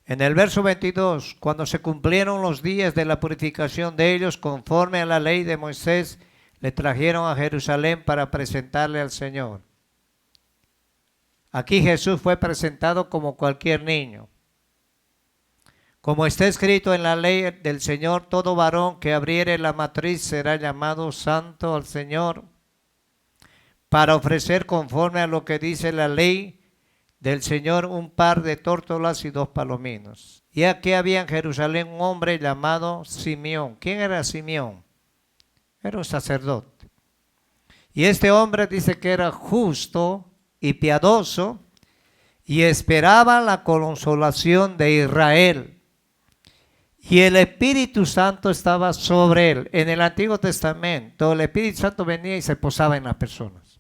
En el verso 22, cuando se cumplieron los días de la purificación de ellos conforme a la ley de Moisés, le trajeron a Jerusalén para presentarle al Señor. Aquí Jesús fue presentado como cualquier niño. Como está escrito en la ley del Señor, todo varón que abriere la matriz será llamado santo al Señor, para ofrecer conforme a lo que dice la ley del Señor un par de tórtolas y 2 palominos. Y aquí había en Jerusalén un hombre llamado Simeón. ¿Quién era Simeón? Era un sacerdote. Y este hombre dice que era justo y piadoso y esperaba la consolación de Israel. Y el Espíritu Santo estaba sobre él. En el Antiguo Testamento el Espíritu Santo venía y se posaba en las personas.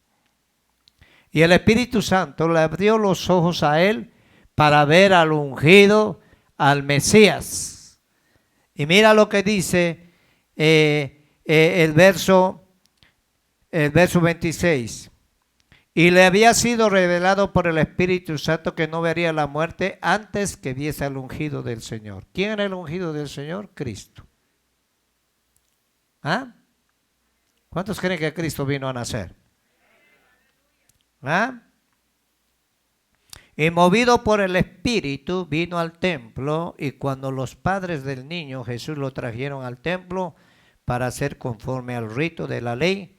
Y el Espíritu Santo le abrió los ojos a él para ver al ungido, al Mesías. Y mira lo que dice el verso 26. Y le había sido revelado por el Espíritu Santo que no vería la muerte antes que viese al ungido del Señor. ¿Quién era el ungido del Señor? Cristo. ¿Ah? ¿Cuántos creen que Cristo vino a nacer? ¿Ah? Y movido por el Espíritu vino al templo, y cuando los padres del niño Jesús lo trajeron al templo para hacer conforme al rito de la ley,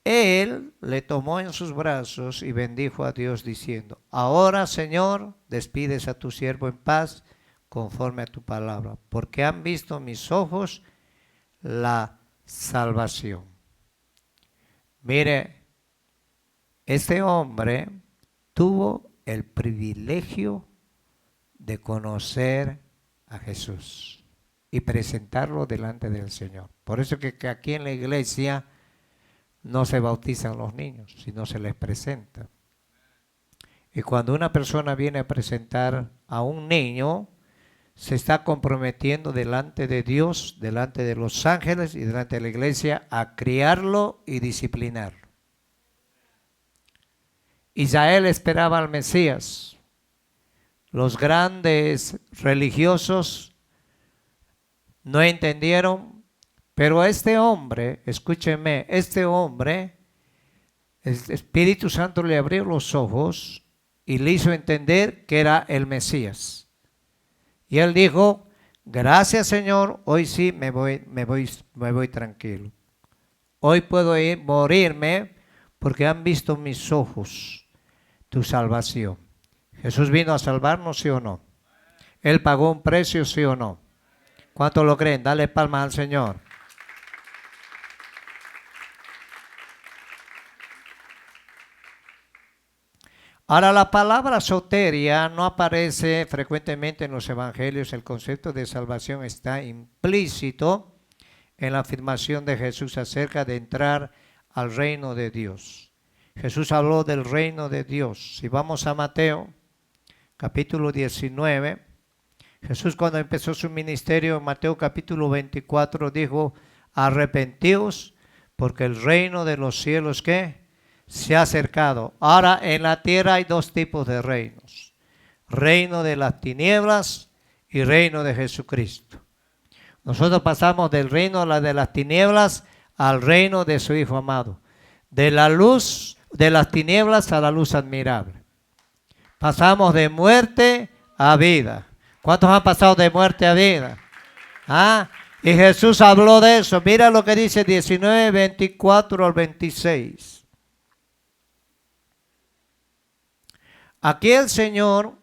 él le tomó en sus brazos y bendijo a Dios diciendo: ahora, Señor, despides a tu siervo en paz conforme a tu palabra, porque han visto mis ojos la salvación. Mire, este hombre tuvo el privilegio de conocer a Jesús y presentarlo delante del Señor. Por eso que aquí en la iglesia no se bautizan los niños, sino se les presenta. Y cuando una persona viene a presentar a un niño, se está comprometiendo delante de Dios, delante de los ángeles y delante de la iglesia a criarlo y disciplinarlo. Israel esperaba al Mesías. Los grandes religiosos no entendieron. Pero este hombre, escúcheme, este hombre, el Espíritu Santo le abrió los ojos y le hizo entender que era el Mesías. Y él dijo: gracias, Señor, hoy sí me voy tranquilo. Hoy puedo morirme porque han visto mis ojos tu salvación. Jesús vino a salvarnos, ¿sí o no? Él pagó un precio, ¿sí o no? ¿Cuántos lo creen? Dale palmas al Señor. Ahora, la palabra soteria no aparece frecuentemente en los evangelios. El concepto de salvación está implícito en la afirmación de Jesús acerca de entrar al reino de Dios. Jesús habló del reino de Dios. Si vamos a Mateo, capítulo 19, Jesús, cuando empezó su ministerio, en Mateo capítulo 24, dijo: arrepentíos, porque el reino de los cielos, ¿qué? Se ha acercado. Ahora, en la tierra hay 2 tipos de reinos: reino de las tinieblas y reino de Jesucristo. Nosotros pasamos del reino de las tinieblas al reino de su Hijo amado, de la luz de las tinieblas a la luz admirable. Pasamos de muerte a vida. ¿Cuántos han pasado de muerte a vida? ¿Ah? Y Jesús habló de eso. Mira lo que dice 19, 24 al 26. Aquí el Señor,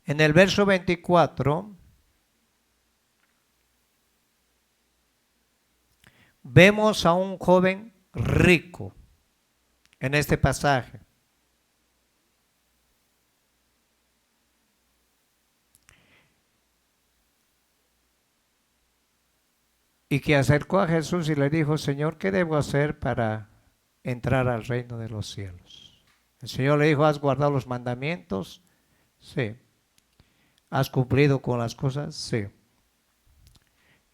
en el verso 24, vemos a un joven rico en este pasaje. Y que acercó a Jesús y le dijo: Señor, ¿qué debo hacer para entrar al reino de los cielos. El Señor le dijo, ¿has guardado los mandamientos? Sí. ¿Has cumplido con las cosas? Sí.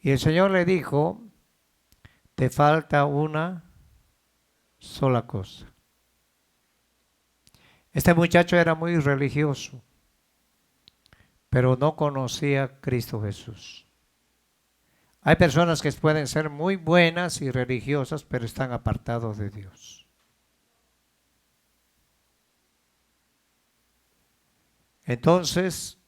Y el Señor le dijo, te falta una sola cosa. Este muchacho era muy religioso, pero no conocía a Cristo Jesús. Hay personas que pueden ser muy buenas y religiosas, pero están apartados de Dios. Entonces,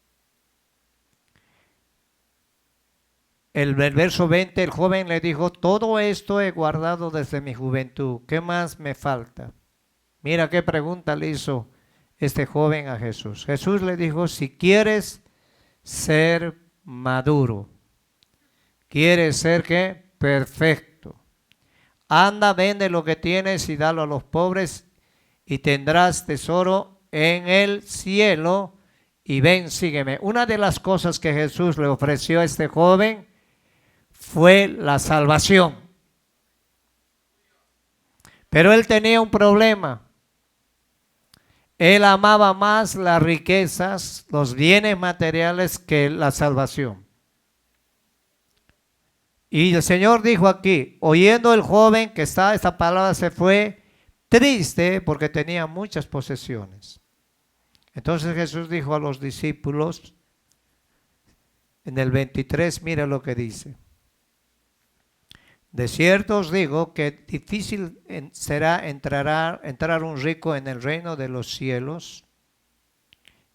el verso 20, el joven le dijo, todo esto he guardado desde mi juventud, ¿qué más me falta? Mira qué pregunta le hizo este joven a Jesús. Jesús le dijo, si quieres ser maduro, quieres ser ¿qué? Perfecto. Anda, vende lo que tienes y dalo a los pobres y tendrás tesoro en el cielo y ven, sígueme. Una de las cosas que Jesús le ofreció a este joven fue la salvación. Pero él tenía un problema. Él amaba más las riquezas, los bienes materiales que la salvación. Y el Señor dijo aquí, oyendo el joven que está, esta palabra se fue triste porque tenía muchas posesiones. Entonces Jesús dijo a los discípulos, en el 23, mira lo que dice. De cierto os digo que difícil será entrar un rico en el reino de los cielos.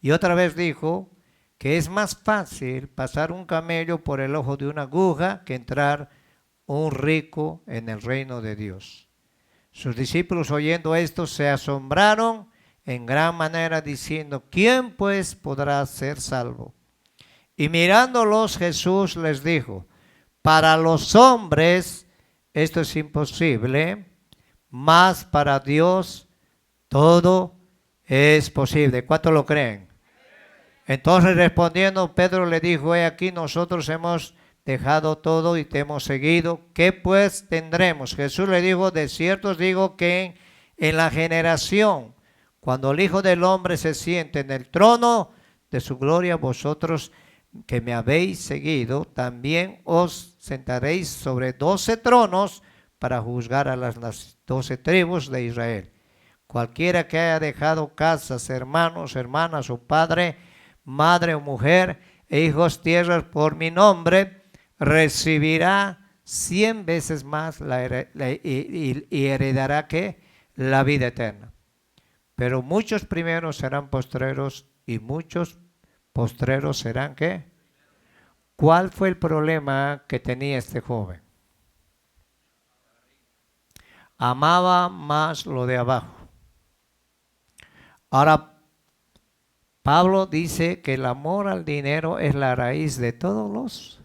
Y otra vez dijo que es más fácil pasar un camello por el ojo de una aguja que entrar un rico en el reino de Dios. Sus discípulos oyendo esto se asombraron en gran manera diciendo, ¿quién pues podrá ser salvo? Y mirándolos Jesús les dijo, para los hombres esto es imposible, mas para Dios todo es posible. ¿Cuántos lo creen? Entonces respondiendo Pedro le dijo, he aquí nosotros hemos dejado todo y te hemos seguido, ¿qué pues tendremos? Jesús le dijo, de cierto os digo que en la generación, cuando el Hijo del Hombre se siente en el trono de su gloria, vosotros que me habéis seguido, también os sentaréis sobre 12 tronos para juzgar a las 12 tribus de Israel. Cualquiera que haya dejado casas, hermanos, hermanas o padre, madre o mujer, e hijos, tierras por mi nombre, recibirá 100 veces más y heredará ¿qué? La vida eterna. Pero muchos primeros serán postreros y muchos postreros serán ¿qué? ¿Cuál fue el problema que tenía este joven? Amaba más lo de abajo. Ahora, Pablo dice que el amor al dinero es la raíz de todos los.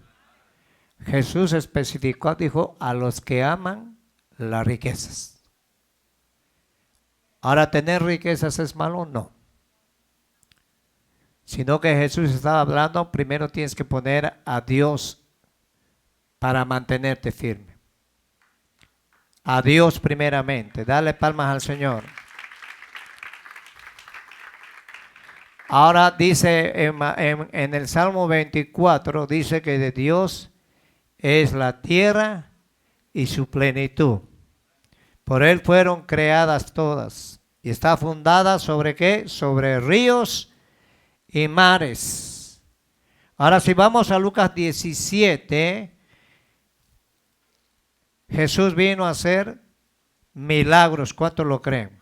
Jesús especificó, dijo, a los que aman las riquezas. Ahora, ¿tener riquezas es malo? No. Sino que Jesús estaba hablando, primero tienes que poner a Dios para mantenerte firme. A Dios primeramente. Dale palmas al Señor. Ahora dice en el Salmo 24, dice que de Dios es la tierra y su plenitud. Por Él fueron creadas todas. Y está fundada sobre ¿qué? Sobre ríos y mares. Ahora si vamos a Lucas 17, Jesús vino a hacer milagros. ¿Cuántos lo creen?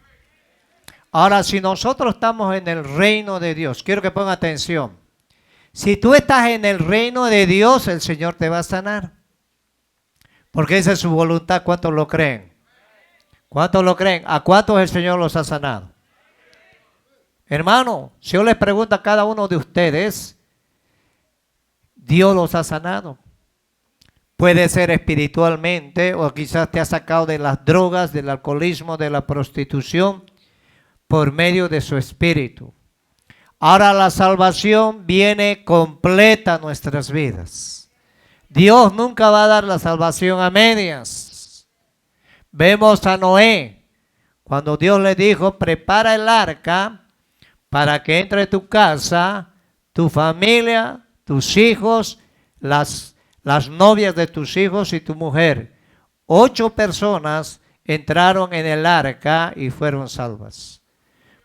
Ahora si nosotros estamos en el reino de Dios, quiero que pongan atención. Si tú estás en el reino de Dios, el Señor te va a sanar. Porque esa es su voluntad. ¿Cuántos lo creen? ¿Cuántos lo creen? ¿A cuántos el Señor los ha sanado? Hermano, si yo les pregunto a cada uno de ustedes, ¿Dios los ha sanado? Puede ser espiritualmente o quizás te ha sacado de las drogas, del alcoholismo, de la prostitución por medio de su espíritu. Ahora la salvación viene completa a nuestras vidas. Dios nunca va a dar la salvación a medias. Vemos a Noé. Cuando Dios le dijo, prepara el arca para que entre tu casa, tu familia, tus hijos, las novias de tus hijos y tu mujer. 8 personas entraron en el arca y fueron salvas.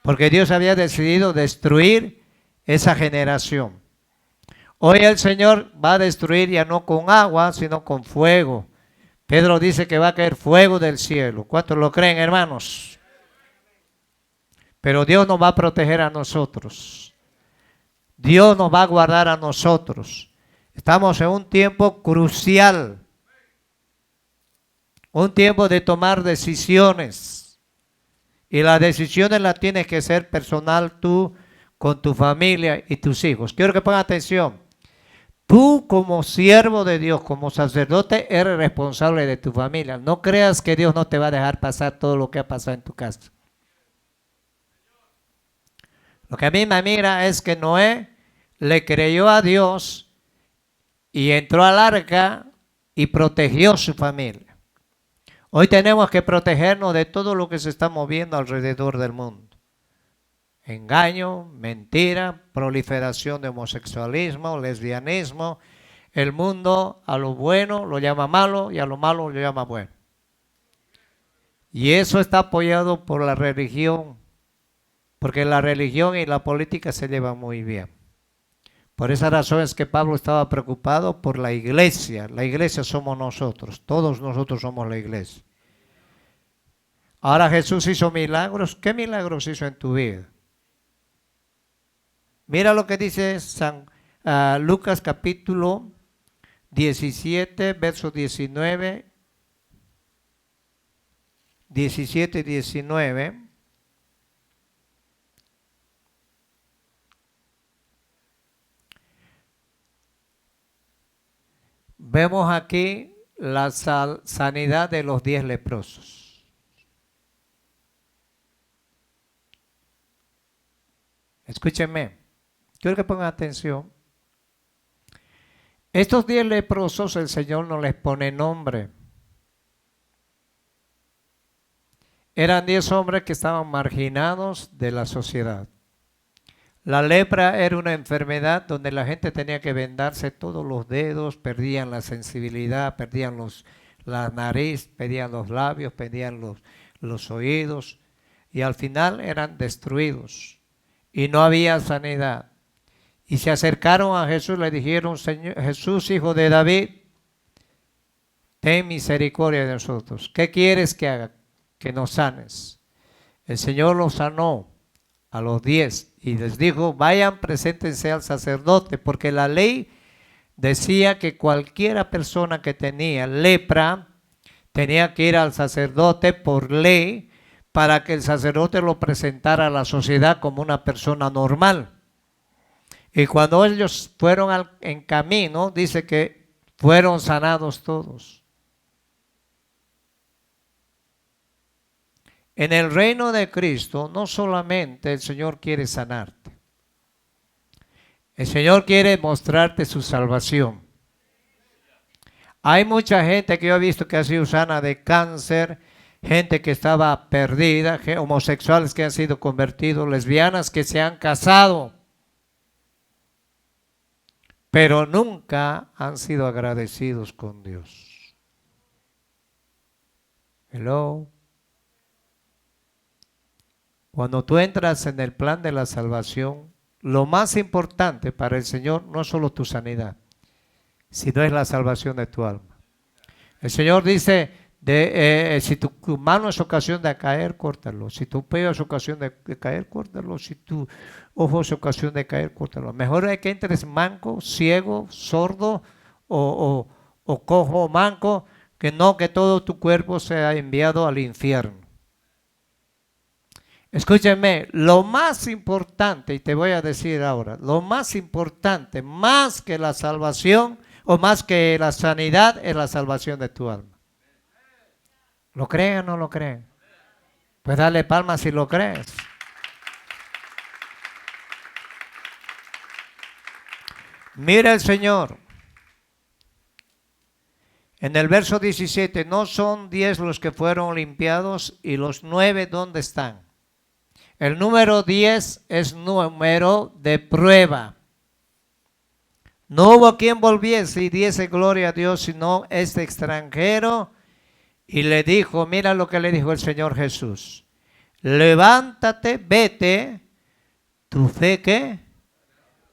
Porque Dios había decidido destruir esa generación. Hoy el Señor va a destruir ya no con agua, sino con fuego. Pedro dice que va a caer fuego del cielo. ¿Cuántos lo creen, hermanos? Pero Dios nos va a proteger a nosotros. Dios nos va a guardar a nosotros. Estamos en un tiempo crucial. Un tiempo de tomar decisiones. Y las decisiones las tienes que ser personal tú, con tu familia y tus hijos. Quiero que pongan atención. Tú como siervo de Dios, como sacerdote, eres responsable de tu familia. No creas que Dios no te va a dejar pasar todo lo que ha pasado en tu casa. Lo que a mí me mira es que Noé le creyó a Dios y entró al arca y protegió su familia. Hoy tenemos que protegernos de todo lo que se está moviendo alrededor del mundo. Engaño, mentira, proliferación de homosexualismo, lesbianismo. El mundo a lo bueno lo llama malo y a lo malo lo llama bueno. Y eso está apoyado por la religión, porque la religión y la política se llevan muy bien. Por esa razón es que Pablo estaba preocupado por la iglesia. La iglesia somos nosotros, todos nosotros somos la iglesia. Ahora Jesús hizo milagros. ¿Qué milagros hizo en tu vida? Mira lo que dice Lucas capítulo 17, versos 17 y 19. Vemos aquí la sanidad de los 10 leprosos. Escúchenme. Quiero que pongan atención. Estos 10 leprosos el Señor no les pone nombre. Eran 10 hombres que estaban marginados de la sociedad. La lepra era una enfermedad donde la gente tenía que vendarse todos los dedos, perdían la sensibilidad, perdían la nariz, perdían los labios, perdían los oídos y al final eran destruidos y no había sanidad. Y se acercaron a Jesús y le dijeron, Señor, Jesús, hijo de David, ten misericordia de nosotros. ¿Qué quieres que haga? Que nos sanes. El Señor los sanó a los 10 y les dijo, vayan, preséntense al sacerdote, porque la ley decía que cualquiera persona que tenía lepra tenía que ir al sacerdote por ley para que el sacerdote lo presentara a la sociedad como una persona normal. Y cuando ellos fueron en camino, dice que fueron sanados todos. En el reino de Cristo, no solamente el Señor quiere sanarte. El Señor quiere mostrarte su salvación. Hay mucha gente que yo he visto que ha sido sana de cáncer, gente que estaba perdida, homosexuales que han sido convertidos, lesbianas que se han casado, pero nunca han sido agradecidos con Dios. Hello. Cuando tú entras en el plan de la salvación, lo más importante para el Señor no es solo tu sanidad, sino es la salvación de tu alma. El Señor dice, si tu mano es ocasión de caer, córtalo. Si tu pie es ocasión de caer, córtalo. Si tu ojo es ocasión de caer, córtalo. Mejor es que entres manco, ciego, sordo o cojo o manco, que no que todo tu cuerpo sea enviado al infierno. Escúchenme, lo más importante, y te voy a decir ahora, lo más importante, más que la salvación o más que la sanidad, es la salvación de tu alma. ¿Lo creen o no lo creen? Pues dale palmas si lo crees. Mira el Señor. En el verso 17, no son 10 los que fueron limpiados y los 9 ¿dónde están? El número 10 es número de prueba. No hubo quien volviese y diese gloria a Dios, sino este extranjero. Y le dijo, mira lo que le dijo el Señor Jesús. Levántate, vete, tu fe ¿qué?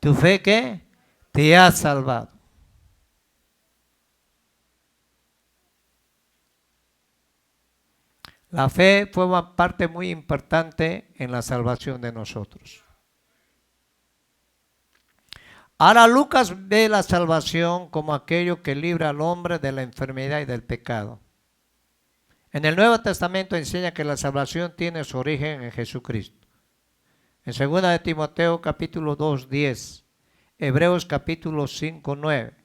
Tu fe ¿qué? Te ha salvado. La fe fue una parte muy importante en la salvación de nosotros. Ahora Lucas ve la salvación como aquello que libra al hombre de la enfermedad y del pecado. En el Nuevo Testamento enseña que la salvación tiene su origen en Jesucristo. En 2 de Timoteo capítulo 2, 10, Hebreos capítulo 5, 9.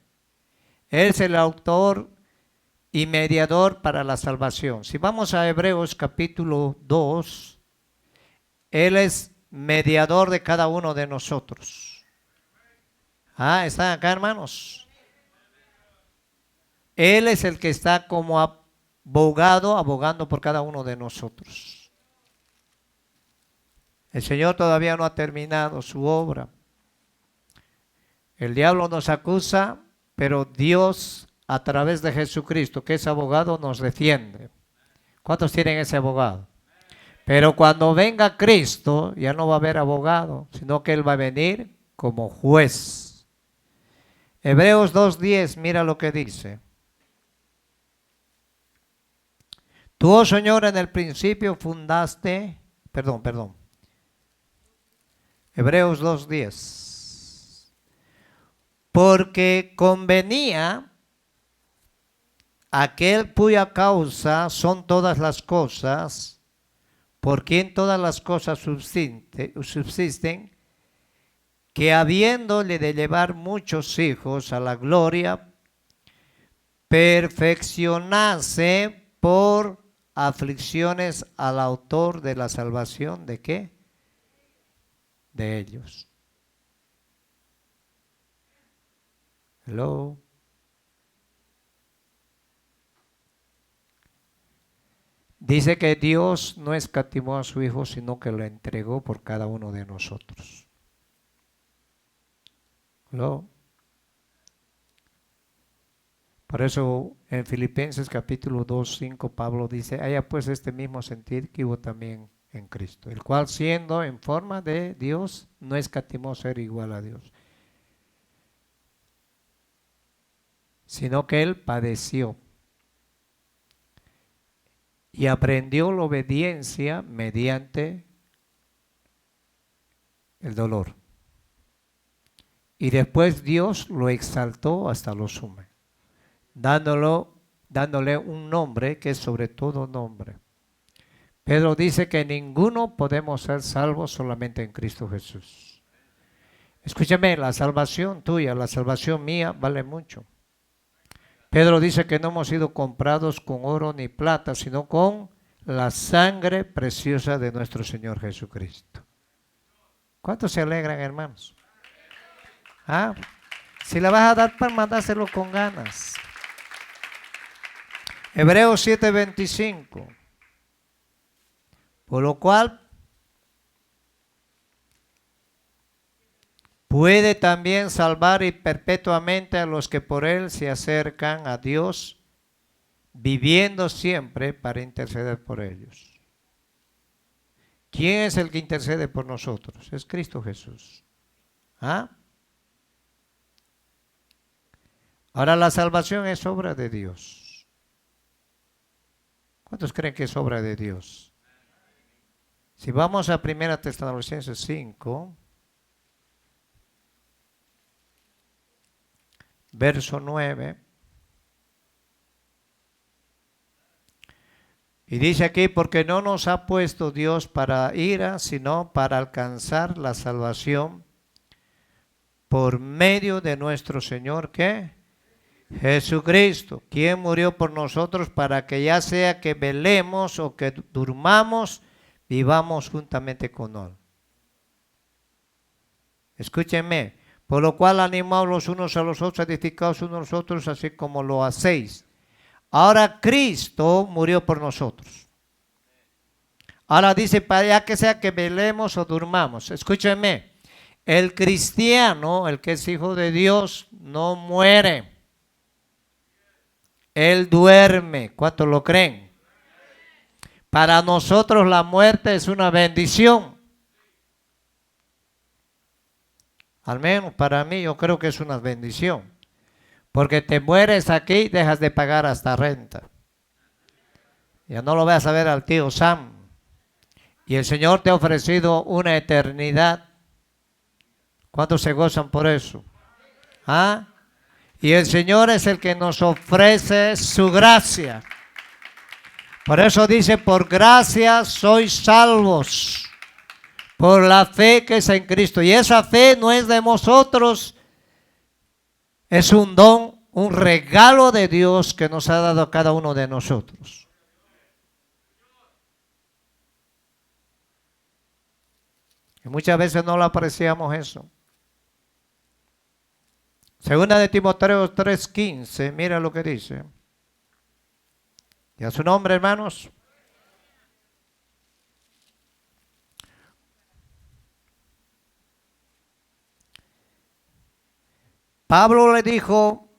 Él es el autor y mediador para la salvación. Si vamos a Hebreos capítulo 2, Él es mediador de cada uno de nosotros. ¿Están acá, hermanos? Él es el que está como abogando por cada uno de nosotros. El Señor todavía no ha terminado su obra. El diablo nos acusa, pero Dios a través de Jesucristo, que es abogado, nos defiende. ¿Cuántos tienen ese abogado? Pero cuando venga Cristo, ya no va a haber abogado, sino que Él va a venir como juez. Hebreos 2:10, mira lo que dice. Tú, oh Señor, en el principio fundaste, Hebreos 2:10. Porque convenía aquel cuya causa son todas las cosas, por quien todas las cosas subsisten, que habiéndole de llevar muchos hijos a la gloria, perfeccionase por aflicciones al autor de la salvación, ¿de qué? De ellos. Hello. Dice que Dios no escatimó a su Hijo, sino que lo entregó por cada uno de nosotros. ¿No? Por eso en Filipenses capítulo 2, 5 Pablo dice, haya pues este mismo sentir que hubo también en Cristo, el cual siendo en forma de Dios, no escatimó ser igual a Dios, sino que Él padeció y aprendió la obediencia mediante el dolor. Y después Dios lo exaltó hasta lo sumo, dándole un nombre que es sobre todo nombre. Pedro dice que ninguno podemos ser salvos solamente en Cristo Jesús. Escúchame, la salvación tuya, la salvación mía vale mucho. Pedro dice que no hemos sido comprados con oro ni plata, sino con la sangre preciosa de nuestro Señor Jesucristo. ¿Cuántos se alegran, hermanos? Si la vas a dar para mandárselo con ganas. Hebreos 7:25. Por lo cual puede también salvar y perpetuamente a los que por Él se acercan a Dios, viviendo siempre para interceder por ellos. ¿Quién es el que intercede por nosotros? Es Cristo Jesús. Ahora la salvación es obra de Dios. ¿Cuántos creen que es obra de Dios? Si vamos a 1 Tesalonicenses 5, verso 9, y dice aquí, porque no nos ha puesto Dios para ira, sino para alcanzar la salvación por medio de nuestro Señor, ¿qué? Jesucristo, quien murió por nosotros para que ya sea que velemos o que durmamos, vivamos juntamente con Él. Escúchenme, por lo cual animaos los unos a los otros, edificaos unos a los otros, así como lo hacéis. Ahora Cristo murió por nosotros. Ahora dice, para ya que sea que velemos o durmamos. Escúchenme, el cristiano, el que es hijo de Dios, no muere. Él duerme. ¿Cuántos lo creen? Para nosotros la muerte es una bendición. Al menos para mí yo creo que es una bendición. Porque te mueres aquí y dejas de pagar hasta renta. Ya no lo vas a ver al tío Sam. Y el Señor te ha ofrecido una eternidad. ¿Cuántos se gozan por eso? ¿Ah? Y el Señor es el que nos ofrece su gracia. Por eso dice, por gracia sois salvos, por la fe que es en Cristo. Y esa fe no es de nosotros, es un don, un regalo de Dios que nos ha dado a cada uno de nosotros. Y muchas veces no lo apreciamos eso. Segunda de Timoteo 3:15, mira lo que dice. ¿Y a su nombre, hermanos? Pablo le dijo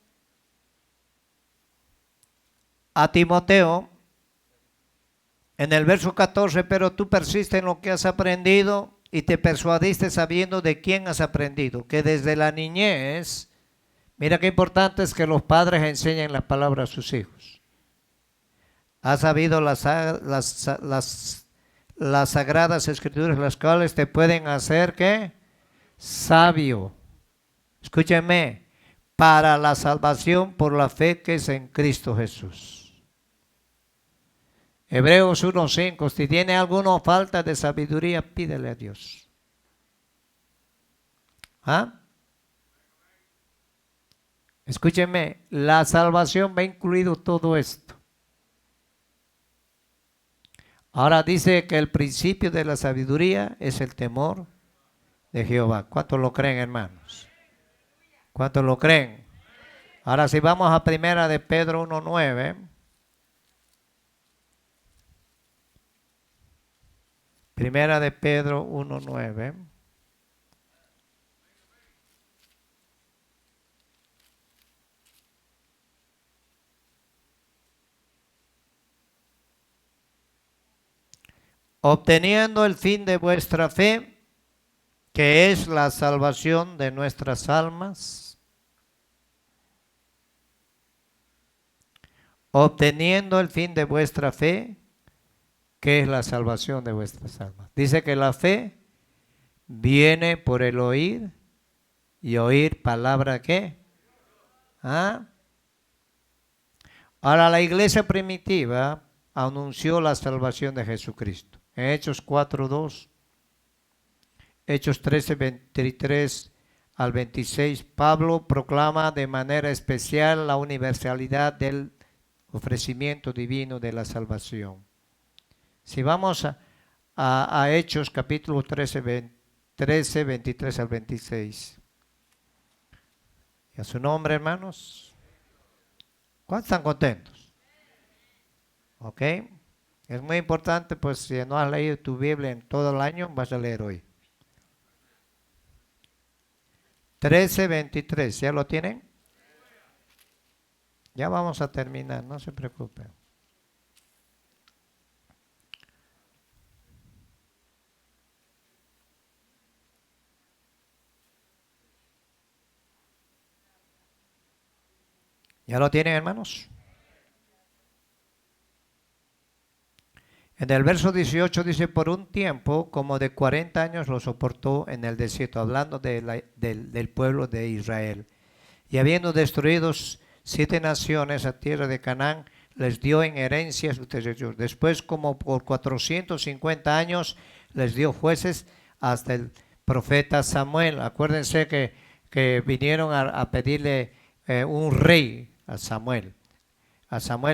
a Timoteo en el verso 14, pero tú persistes en lo que has aprendido y te persuadiste sabiendo de quién has aprendido, que desde la niñez, mira qué importante es que los padres enseñen la palabra a sus hijos. Has sabido las sagradas escrituras, las cuales te pueden hacer, ¿qué? Sabio. Escúcheme, para la salvación por la fe que es en Cristo Jesús. Hebreos 1:5, si tiene alguna falta de sabiduría, pídele a Dios. ¿Ah? Escúcheme, la salvación va incluido todo esto. Ahora dice que el principio de la sabiduría es el temor de Jehová. ¿Cuántos lo creen, hermanos? ¿Cuántos lo creen? Ahora si vamos a primera de Pedro 1:9. Primera de Pedro 1:9. Obteniendo el fin de vuestra fe, que es la salvación de nuestras almas. Obteniendo el fin de vuestra fe, que es la salvación de vuestras almas. Dice que la fe viene por el oír y oír palabra ¿qué? ¿Ah? Ahora la iglesia primitiva anunció la salvación de Jesucristo. En Hechos 4:2, Hechos 13:23 al 26, Pablo proclama de manera especial la universalidad del ofrecimiento divino de la salvación. Si vamos a Hechos capítulo 13, 23 al 26. ¿Y a su nombre, hermanos? ¿Cuántos están contentos? ¿Ok? Es muy importante, pues si no has leído tu Biblia en todo el año, vas a leer hoy. 13:23, ¿ya lo tienen? Ya vamos a terminar, no se preocupen. ¿Ya lo tienen, hermanos? En el verso 18 dice, por un tiempo como de 40 años lo soportó en el desierto, hablando del pueblo de Israel. Y habiendo destruido 7 naciones a tierra de Canaán, les dio en herencia sus territorios. Después, como por 450 años, les dio jueces hasta el profeta Samuel. Acuérdense que vinieron a pedirle un rey a Samuel.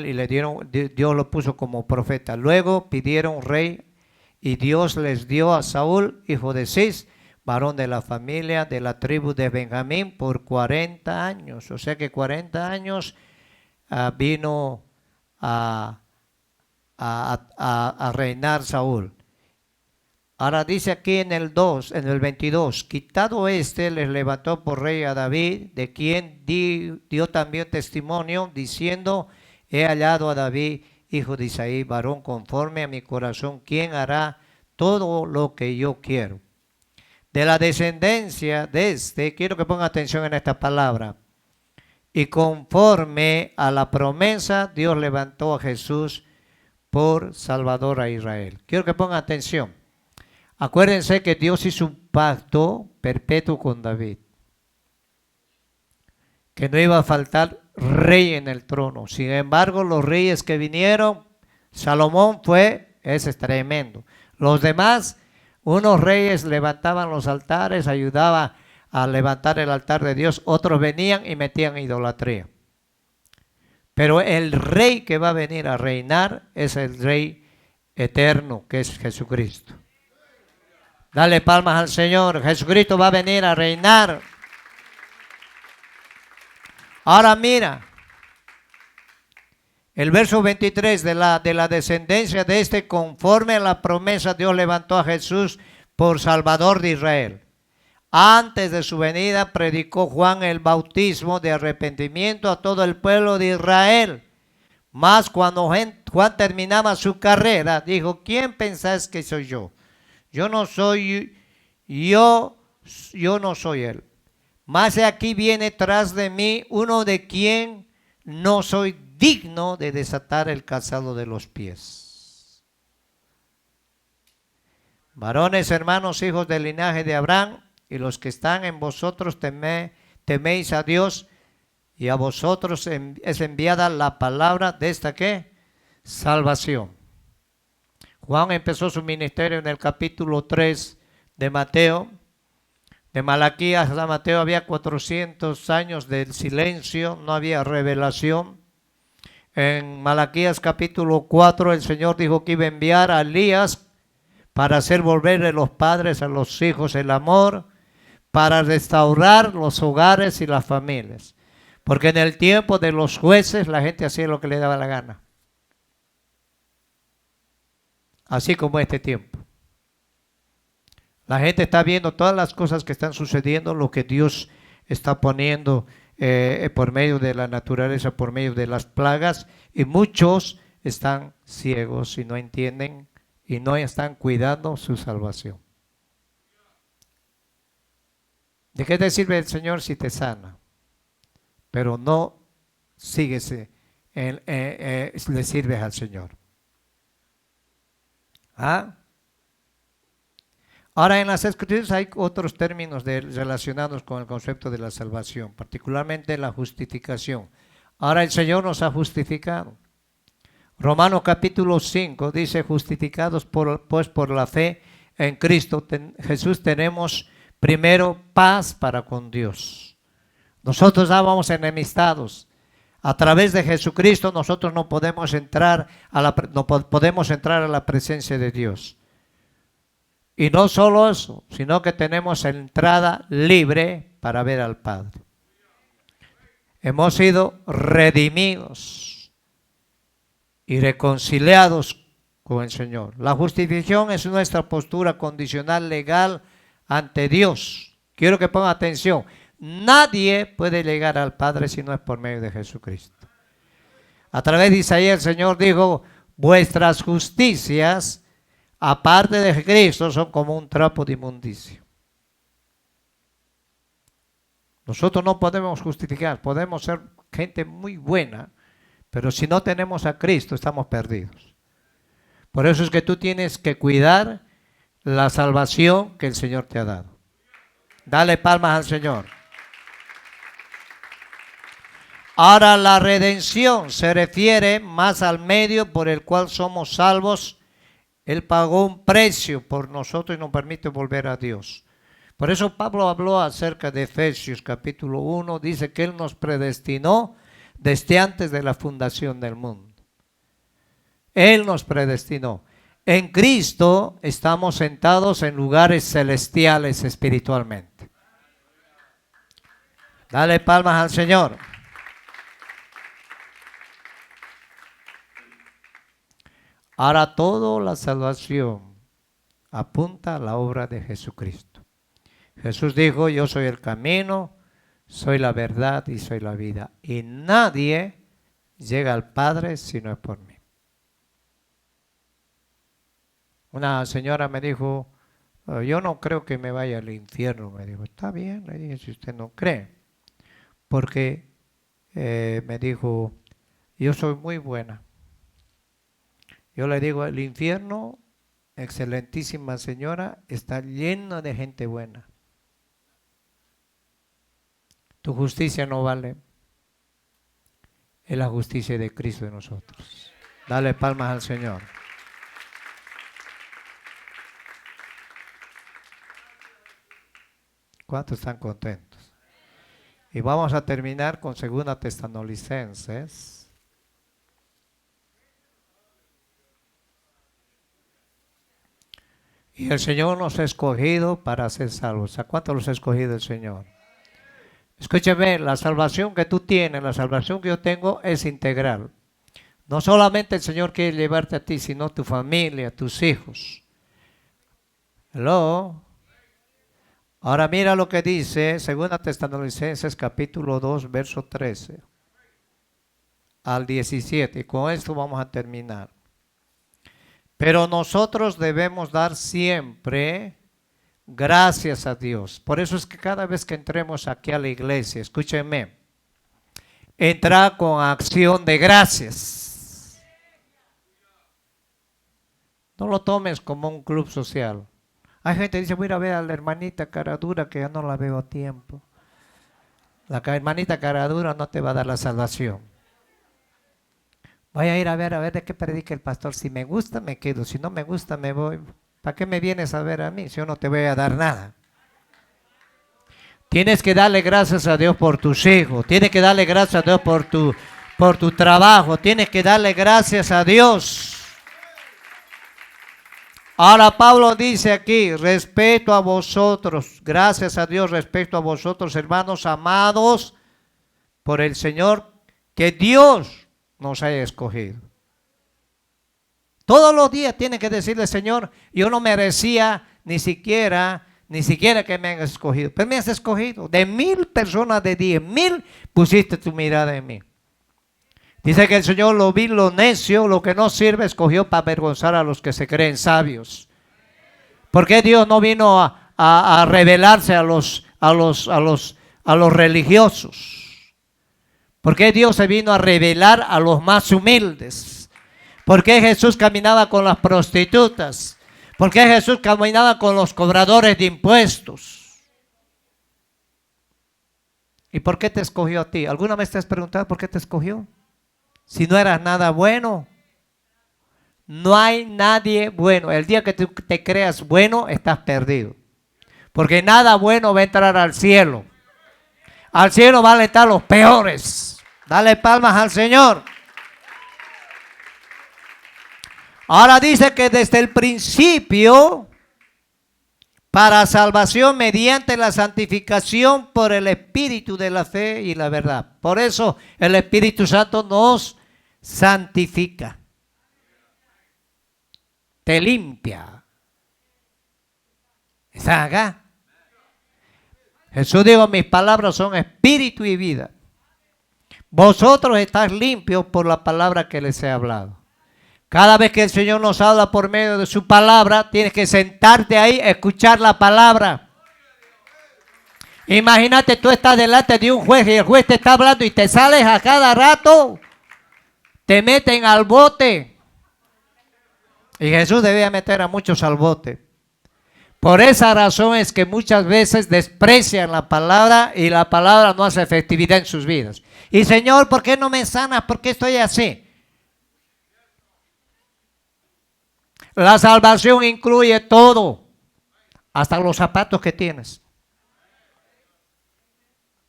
Y le dieron, Dios lo puso como profeta. Luego pidieron un rey y Dios les dio a Saúl, hijo de Cis, varón de la familia de la tribu de Benjamín, por 40 años. O sea que 40 años vino a, a reinar Saúl. Ahora dice aquí en el 22, quitado les levantó por rey a David, de quien dio también testimonio, diciendo, he hallado a David, hijo de Isaí, varón conforme a mi corazón, quien hará todo lo que yo quiero. De la descendencia de quiero que ponga atención en esta palabra, y conforme a la promesa, Dios levantó a Jesús por Salvador a Israel. Quiero que ponga atención. Acuérdense que Dios hizo un pacto perpetuo con David, que no iba a faltar rey en el trono. Sin embargo, los reyes que vinieron, Salomón ese es tremendo. Los demás, unos reyes levantaban los altares, ayudaban a levantar el altar de Dios, otros venían y metían idolatría. Pero el rey que va a venir a reinar es el rey eterno, que es Jesucristo. Dale palmas al Señor. Jesucristo va a venir a reinar. Ahora mira, el verso 23 de la descendencia de conforme a la promesa, Dios levantó a Jesús por Salvador de Israel. Antes de su venida predicó Juan el bautismo de arrepentimiento a todo el pueblo de Israel. Mas cuando Juan terminaba su carrera, dijo, ¿quién pensáis que soy yo? Yo no soy él. Mas aquí viene tras de mí uno de quien no soy digno de desatar el calzado de los pies. Varones, hermanos, hijos del linaje de Abraham, y los que están en vosotros teméis a Dios, y a vosotros es enviada la palabra de esta ¿qué? Salvación. Juan empezó su ministerio en el capítulo 3 de Mateo. De Malaquías a Mateo había 400 años de silencio, no había revelación. En Malaquías capítulo 4 el Señor dijo que iba a enviar a Elías para hacer volver de los padres a los hijos el amor, para restaurar los hogares y las familias. Porque en el tiempo de los jueces la gente hacía lo que le daba la gana. Así como este tiempo. La gente está viendo todas las cosas que están sucediendo, lo que Dios está poniendo por medio de la naturaleza, por medio de las plagas, y muchos están ciegos y no entienden y no están cuidando su salvación. ¿De qué te sirve el Señor si te sana? Pero no sigues, le sirves al Señor. ¿Ah? Ahora en las Escrituras hay otros términos relacionados con el concepto de la salvación, particularmente la justificación. Ahora el Señor nos ha justificado. Romanos capítulo 5 dice, justificados pues por la fe en Cristo Jesús tenemos primero paz para con Dios. Nosotros estábamos enemistados. A través de Jesucristo nosotros no podemos entrar a la presencia de Dios. Y no solo eso, sino que tenemos entrada libre para ver al Padre. Hemos sido redimidos y reconciliados con el Señor. La justificación es nuestra postura condicional legal ante Dios. Quiero que ponga atención. Nadie puede llegar al Padre si no es por medio de Jesucristo. A través de Isaías el Señor dijo, vuestras justicias, aparte de Cristo, son como un trapo de inmundicia. Nosotros no podemos justificar, podemos ser gente muy buena, pero si no tenemos a Cristo estamos perdidos. Por eso es que tú tienes que cuidar la salvación que el Señor te ha dado. Dale palmas al Señor. Ahora la redención se refiere más al medio por el cual somos salvos. Él pagó un precio por nosotros y nos permite volver a Dios. Por eso Pablo habló acerca de Efesios capítulo 1. Dice que Él nos predestinó desde antes de la fundación del mundo. Él nos predestinó. En Cristo estamos sentados en lugares celestiales espiritualmente. Dale palmas al Señor. Ahora toda la salvación apunta a la obra de Jesucristo. Jesús dijo, yo soy el camino, soy la verdad y soy la vida. Y nadie llega al Padre si no es por mí. Una señora me dijo, yo no creo que me vaya al infierno. Me dijo, está bien, le dije, si usted no cree. Porque me dijo, yo soy muy buena. Yo le digo, el infierno, excelentísima señora, está lleno de gente buena. Tu justicia no vale. Es la justicia de Cristo de nosotros. Dale palmas al Señor. ¿Cuántos están contentos? Y vamos a terminar con 2 Tesalonicenses. Y el Señor nos ha escogido para ser salvos. ¿A cuántos los ha escogido el Señor? Escúcheme, la salvación que tú tienes, la salvación que yo tengo es integral. No solamente el Señor quiere llevarte a ti, sino tu familia, tus hijos. Hello. Ahora mira lo que dice 2 Tesalonicenses capítulo 2, verso 13 al 17. Y con esto vamos a terminar. Pero nosotros debemos dar siempre gracias a Dios. Por eso es que cada vez que entremos aquí a la iglesia, escúchenme, entra con acción de gracias. No lo tomes como un club social. Hay gente que dice, voy a ir a ver a la hermanita cara dura que ya no la veo a tiempo. La hermanita cara dura no te va a dar la salvación. Voy a ir a ver de qué predica el pastor. Si me gusta, me quedo. Si no me gusta, me voy. ¿Para qué me vienes a ver a mí si yo no te voy a dar nada? Tienes que darle gracias a Dios por tus hijos. Tienes que darle gracias a Dios por tu trabajo. Tienes que darle gracias a Dios. Ahora Pablo dice aquí, respeto a vosotros, gracias a Dios, respeto a vosotros, hermanos amados por el Señor, que Dios nos haya escogido. Todos los días tiene que decirle, Señor, yo no merecía ni siquiera que me hayas escogido, pero me has escogido. De 1000 personas, de 10,000, pusiste tu mirada en mí. Dice que el Señor lo vil, lo necio, lo que no sirve, escogió para avergonzar a los que se creen sabios. ¿Por qué Dios no vino a revelarse a los religiosos? ¿Por qué Dios se vino a revelar a los más humildes? ¿Por qué Jesús caminaba con las prostitutas? ¿Por qué Jesús caminaba con los cobradores de impuestos? ¿Y por qué te escogió a ti? ¿Alguna vez te has preguntado por qué te escogió? Si no eras nada bueno. No hay nadie bueno. El día que tú te creas bueno, estás perdido. Porque nada bueno va a entrar al cielo. Al cielo van a estar los peores. Dale palmas al Señor. Ahora dice que desde el principio, para salvación mediante la santificación por el Espíritu de la fe y la verdad. Por eso el Espíritu Santo nos santifica. Te limpia. ¿Están acá? Jesús dijo, mis palabras son espíritu y vida. Vosotros estáis limpios por la palabra que les he hablado. Cada vez que el Señor nos habla por medio de su palabra, tienes que sentarte ahí, escuchar la palabra. Imagínate, tú estás delante de un juez y el juez te está hablando y te sales a cada rato, te meten al bote. Y Jesús debía meter a muchos al bote. Por esa razón es que muchas veces desprecian la palabra y la palabra no hace efectividad en sus vidas. Y Señor, ¿por qué no me sanas? ¿Por qué estoy así? La salvación incluye todo, hasta los zapatos que tienes.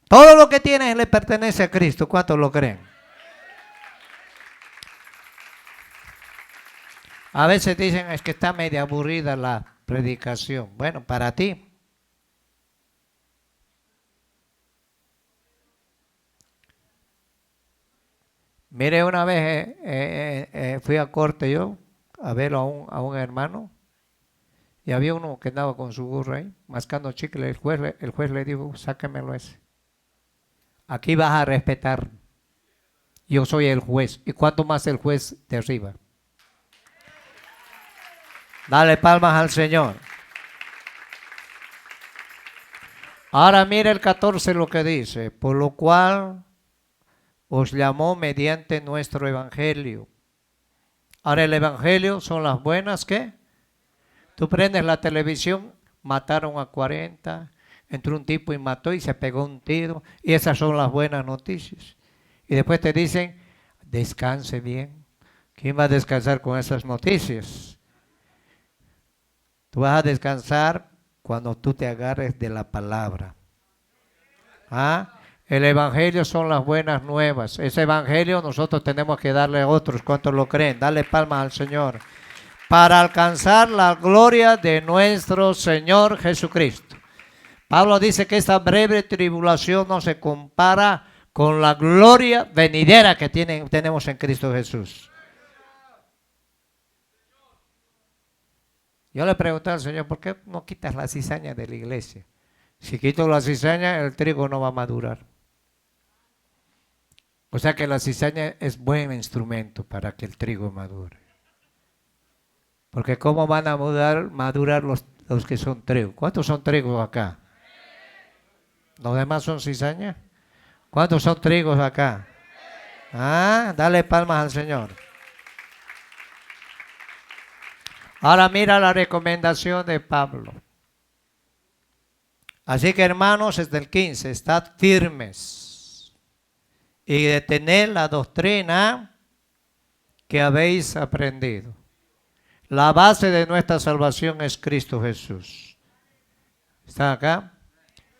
Todo lo que tienes le pertenece a Cristo. ¿Cuántos lo creen? A veces dicen, es que está media aburrida la predicación. Bueno, para ti. Mire, una vez fui a corte yo, a ver a un hermano y había uno que andaba con su burro ahí, mascando chicle. El juez le dijo, sáquemelo ese. Aquí vas a respetar. Yo soy el juez. ¿Y cuánto más el juez de arriba? Dale palmas al Señor. Ahora mira el 14 lo que dice. Por lo cual os llamó mediante nuestro evangelio. Ahora el evangelio son las buenas, ¿qué? Tú prendes la televisión, mataron a 40, entró un tipo y mató y se pegó un tiro. Y esas son las buenas noticias. Y después te dicen, descanse bien. ¿Quién va a descansar con esas noticias? Tú vas a descansar cuando tú te agarres de la palabra. ¿Ah? El evangelio son las buenas nuevas. Ese evangelio nosotros tenemos que darle a otros. ¿Cuántos lo creen? Dale palmas al Señor. Para alcanzar la gloria de nuestro Señor Jesucristo. Pablo dice que esta breve tribulación no se compara con la gloria venidera que tenemos en Cristo Jesús. Yo le pregunté al Señor, ¿por qué no quitas la cizaña de la iglesia? Si quito la cizaña, el trigo no va a madurar. O sea que la cizaña es buen instrumento para que el trigo madure. Porque ¿cómo van a madurar los que son trigo? ¿Cuántos son trigos acá? ¿Los demás son cizaña? ¿Cuántos son trigos acá? Ah, dale palmas al Señor. Ahora mira la recomendación de Pablo. Así que hermanos, desde el 15, estad firmes y detened la doctrina que habéis aprendido. La base de nuestra salvación es Cristo Jesús. ¿Está acá?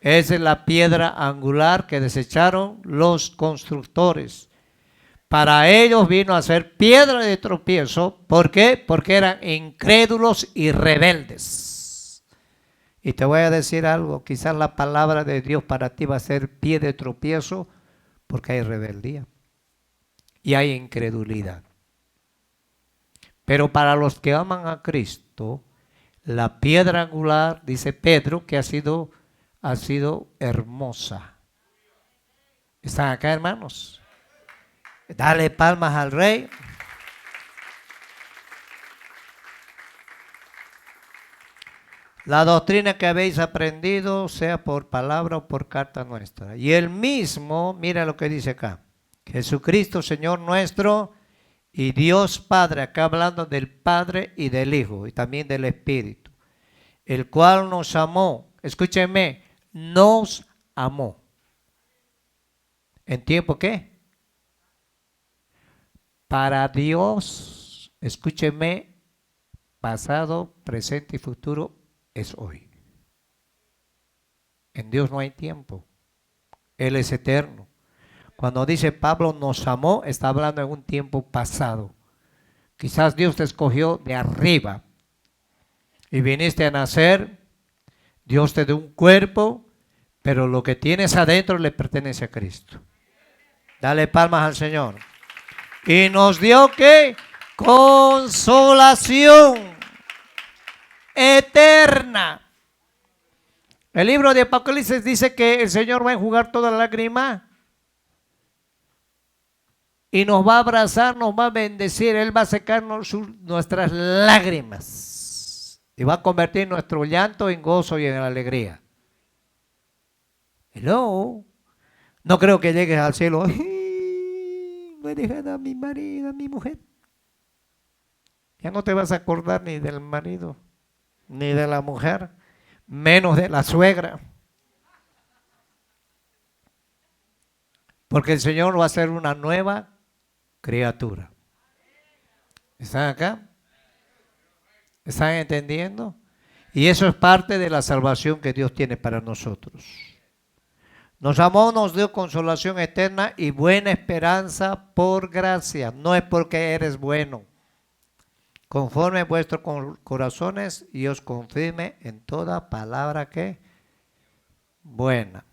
Esa es la piedra angular que desecharon los constructores. Para ellos vino a ser piedra de tropiezo. ¿Por qué? Porque eran incrédulos y rebeldes. Y te voy a decir algo, quizás la palabra de Dios para ti va a ser pie de tropiezo porque hay rebeldía y hay incredulidad. Pero para los que aman a Cristo, la piedra angular, dice Pedro, que ha sido hermosa. ¿Están acá, hermanos? Dale palmas al Rey. La doctrina que habéis aprendido, sea por palabra o por carta nuestra. Y el mismo, mira lo que dice acá. Jesucristo, Señor nuestro, y Dios Padre, acá hablando del Padre y del Hijo, y también del Espíritu, el cual nos amó, escúchenme, nos amó. ¿En tiempo qué? Para Dios, escúchenme, pasado, presente y futuro, es hoy. En Dios no hay tiempo. Él es eterno. Cuando dice Pablo nos amó, está hablando en un tiempo pasado. Quizás Dios te escogió de arriba y viniste a nacer. Dios te dio un cuerpo, pero lo que tienes adentro le pertenece a Cristo. Dale palmas al Señor. Y nos dio ¿qué? Consolación eterna. El libro de Apocalipsis dice que el Señor va a enjugar toda lágrima y nos va a abrazar, nos va a bendecir. Él va a secar nuestras lágrimas y va a convertir nuestro llanto en gozo y en alegría. Hello. No creo que llegues al cielo. No he dejado a mi marido, a mi mujer. Ya no te vas a acordar ni del marido, ni de la mujer, menos de la suegra. Porque el Señor va a ser una nueva criatura. ¿Están acá? ¿Están entendiendo? Y eso es parte de la salvación que Dios tiene para nosotros. Nos amó, nos dio consolación eterna y buena esperanza por gracia. No es porque eres bueno. Conforme vuestros corazones y os confirme en toda palabra que buena.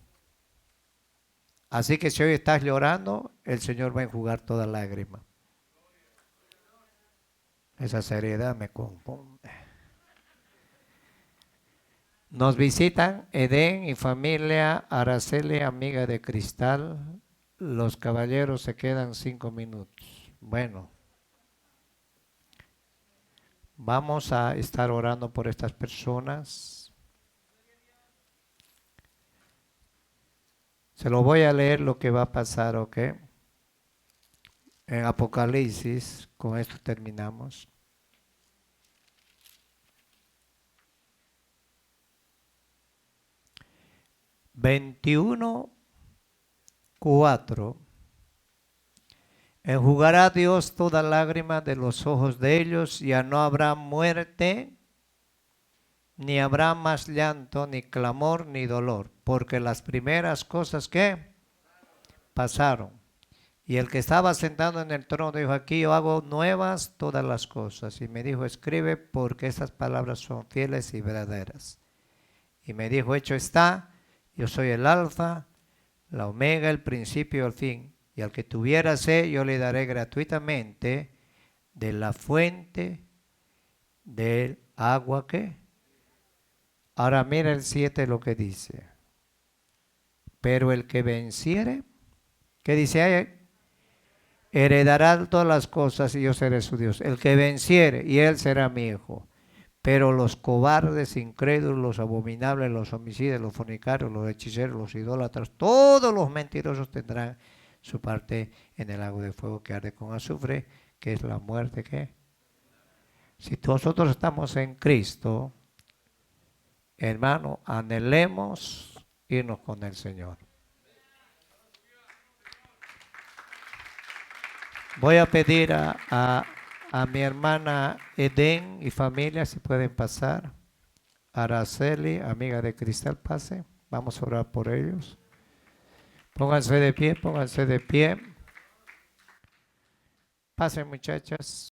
Así que si hoy estás llorando, el Señor va a enjugar toda lágrima. Esa seriedad me confunde. Nos visitan Edén y familia Araceli, amiga de Cristal. Los caballeros se quedan 5 minutos. Bueno, vamos a estar orando por estas personas. Se lo voy a leer lo que va a pasar, ¿ok? En Apocalipsis, con esto terminamos. (21:4) Enjugará Dios toda lágrima de los ojos de ellos, ya no habrá muerte, ni habrá más llanto, ni clamor, ni dolor, porque las primeras cosas que pasaron. Y el que estaba sentado en el trono dijo: aquí yo hago nuevas todas las cosas. Y me dijo: escribe, porque estas palabras son fieles y verdaderas. Y me dijo: hecho está, yo soy el alfa, la omega, el principio y el fin. Y al que tuviera sed, yo le daré gratuitamente de la fuente del agua que. Ahora mira el 7 lo que dice. Pero el que venciere, ¿qué dice ahí? Heredará todas las cosas y yo seré su Dios. El que venciere, y él será mi hijo. Pero los cobardes, incrédulos, los abominables, los homicidas, los fornicarios, los hechiceros, los idólatras, todos los mentirosos tendrán su parte en el lago de fuego que arde con azufre, que es la muerte que. Si nosotros estamos en Cristo, hermano, anhelemos irnos con el Señor. Voy a pedir a mi hermana Edén y familia, si pueden pasar. Araceli, amiga de Cristal, pase. Vamos a orar por ellos. Pónganse de pie, pónganse de pie. Pasen, muchachas.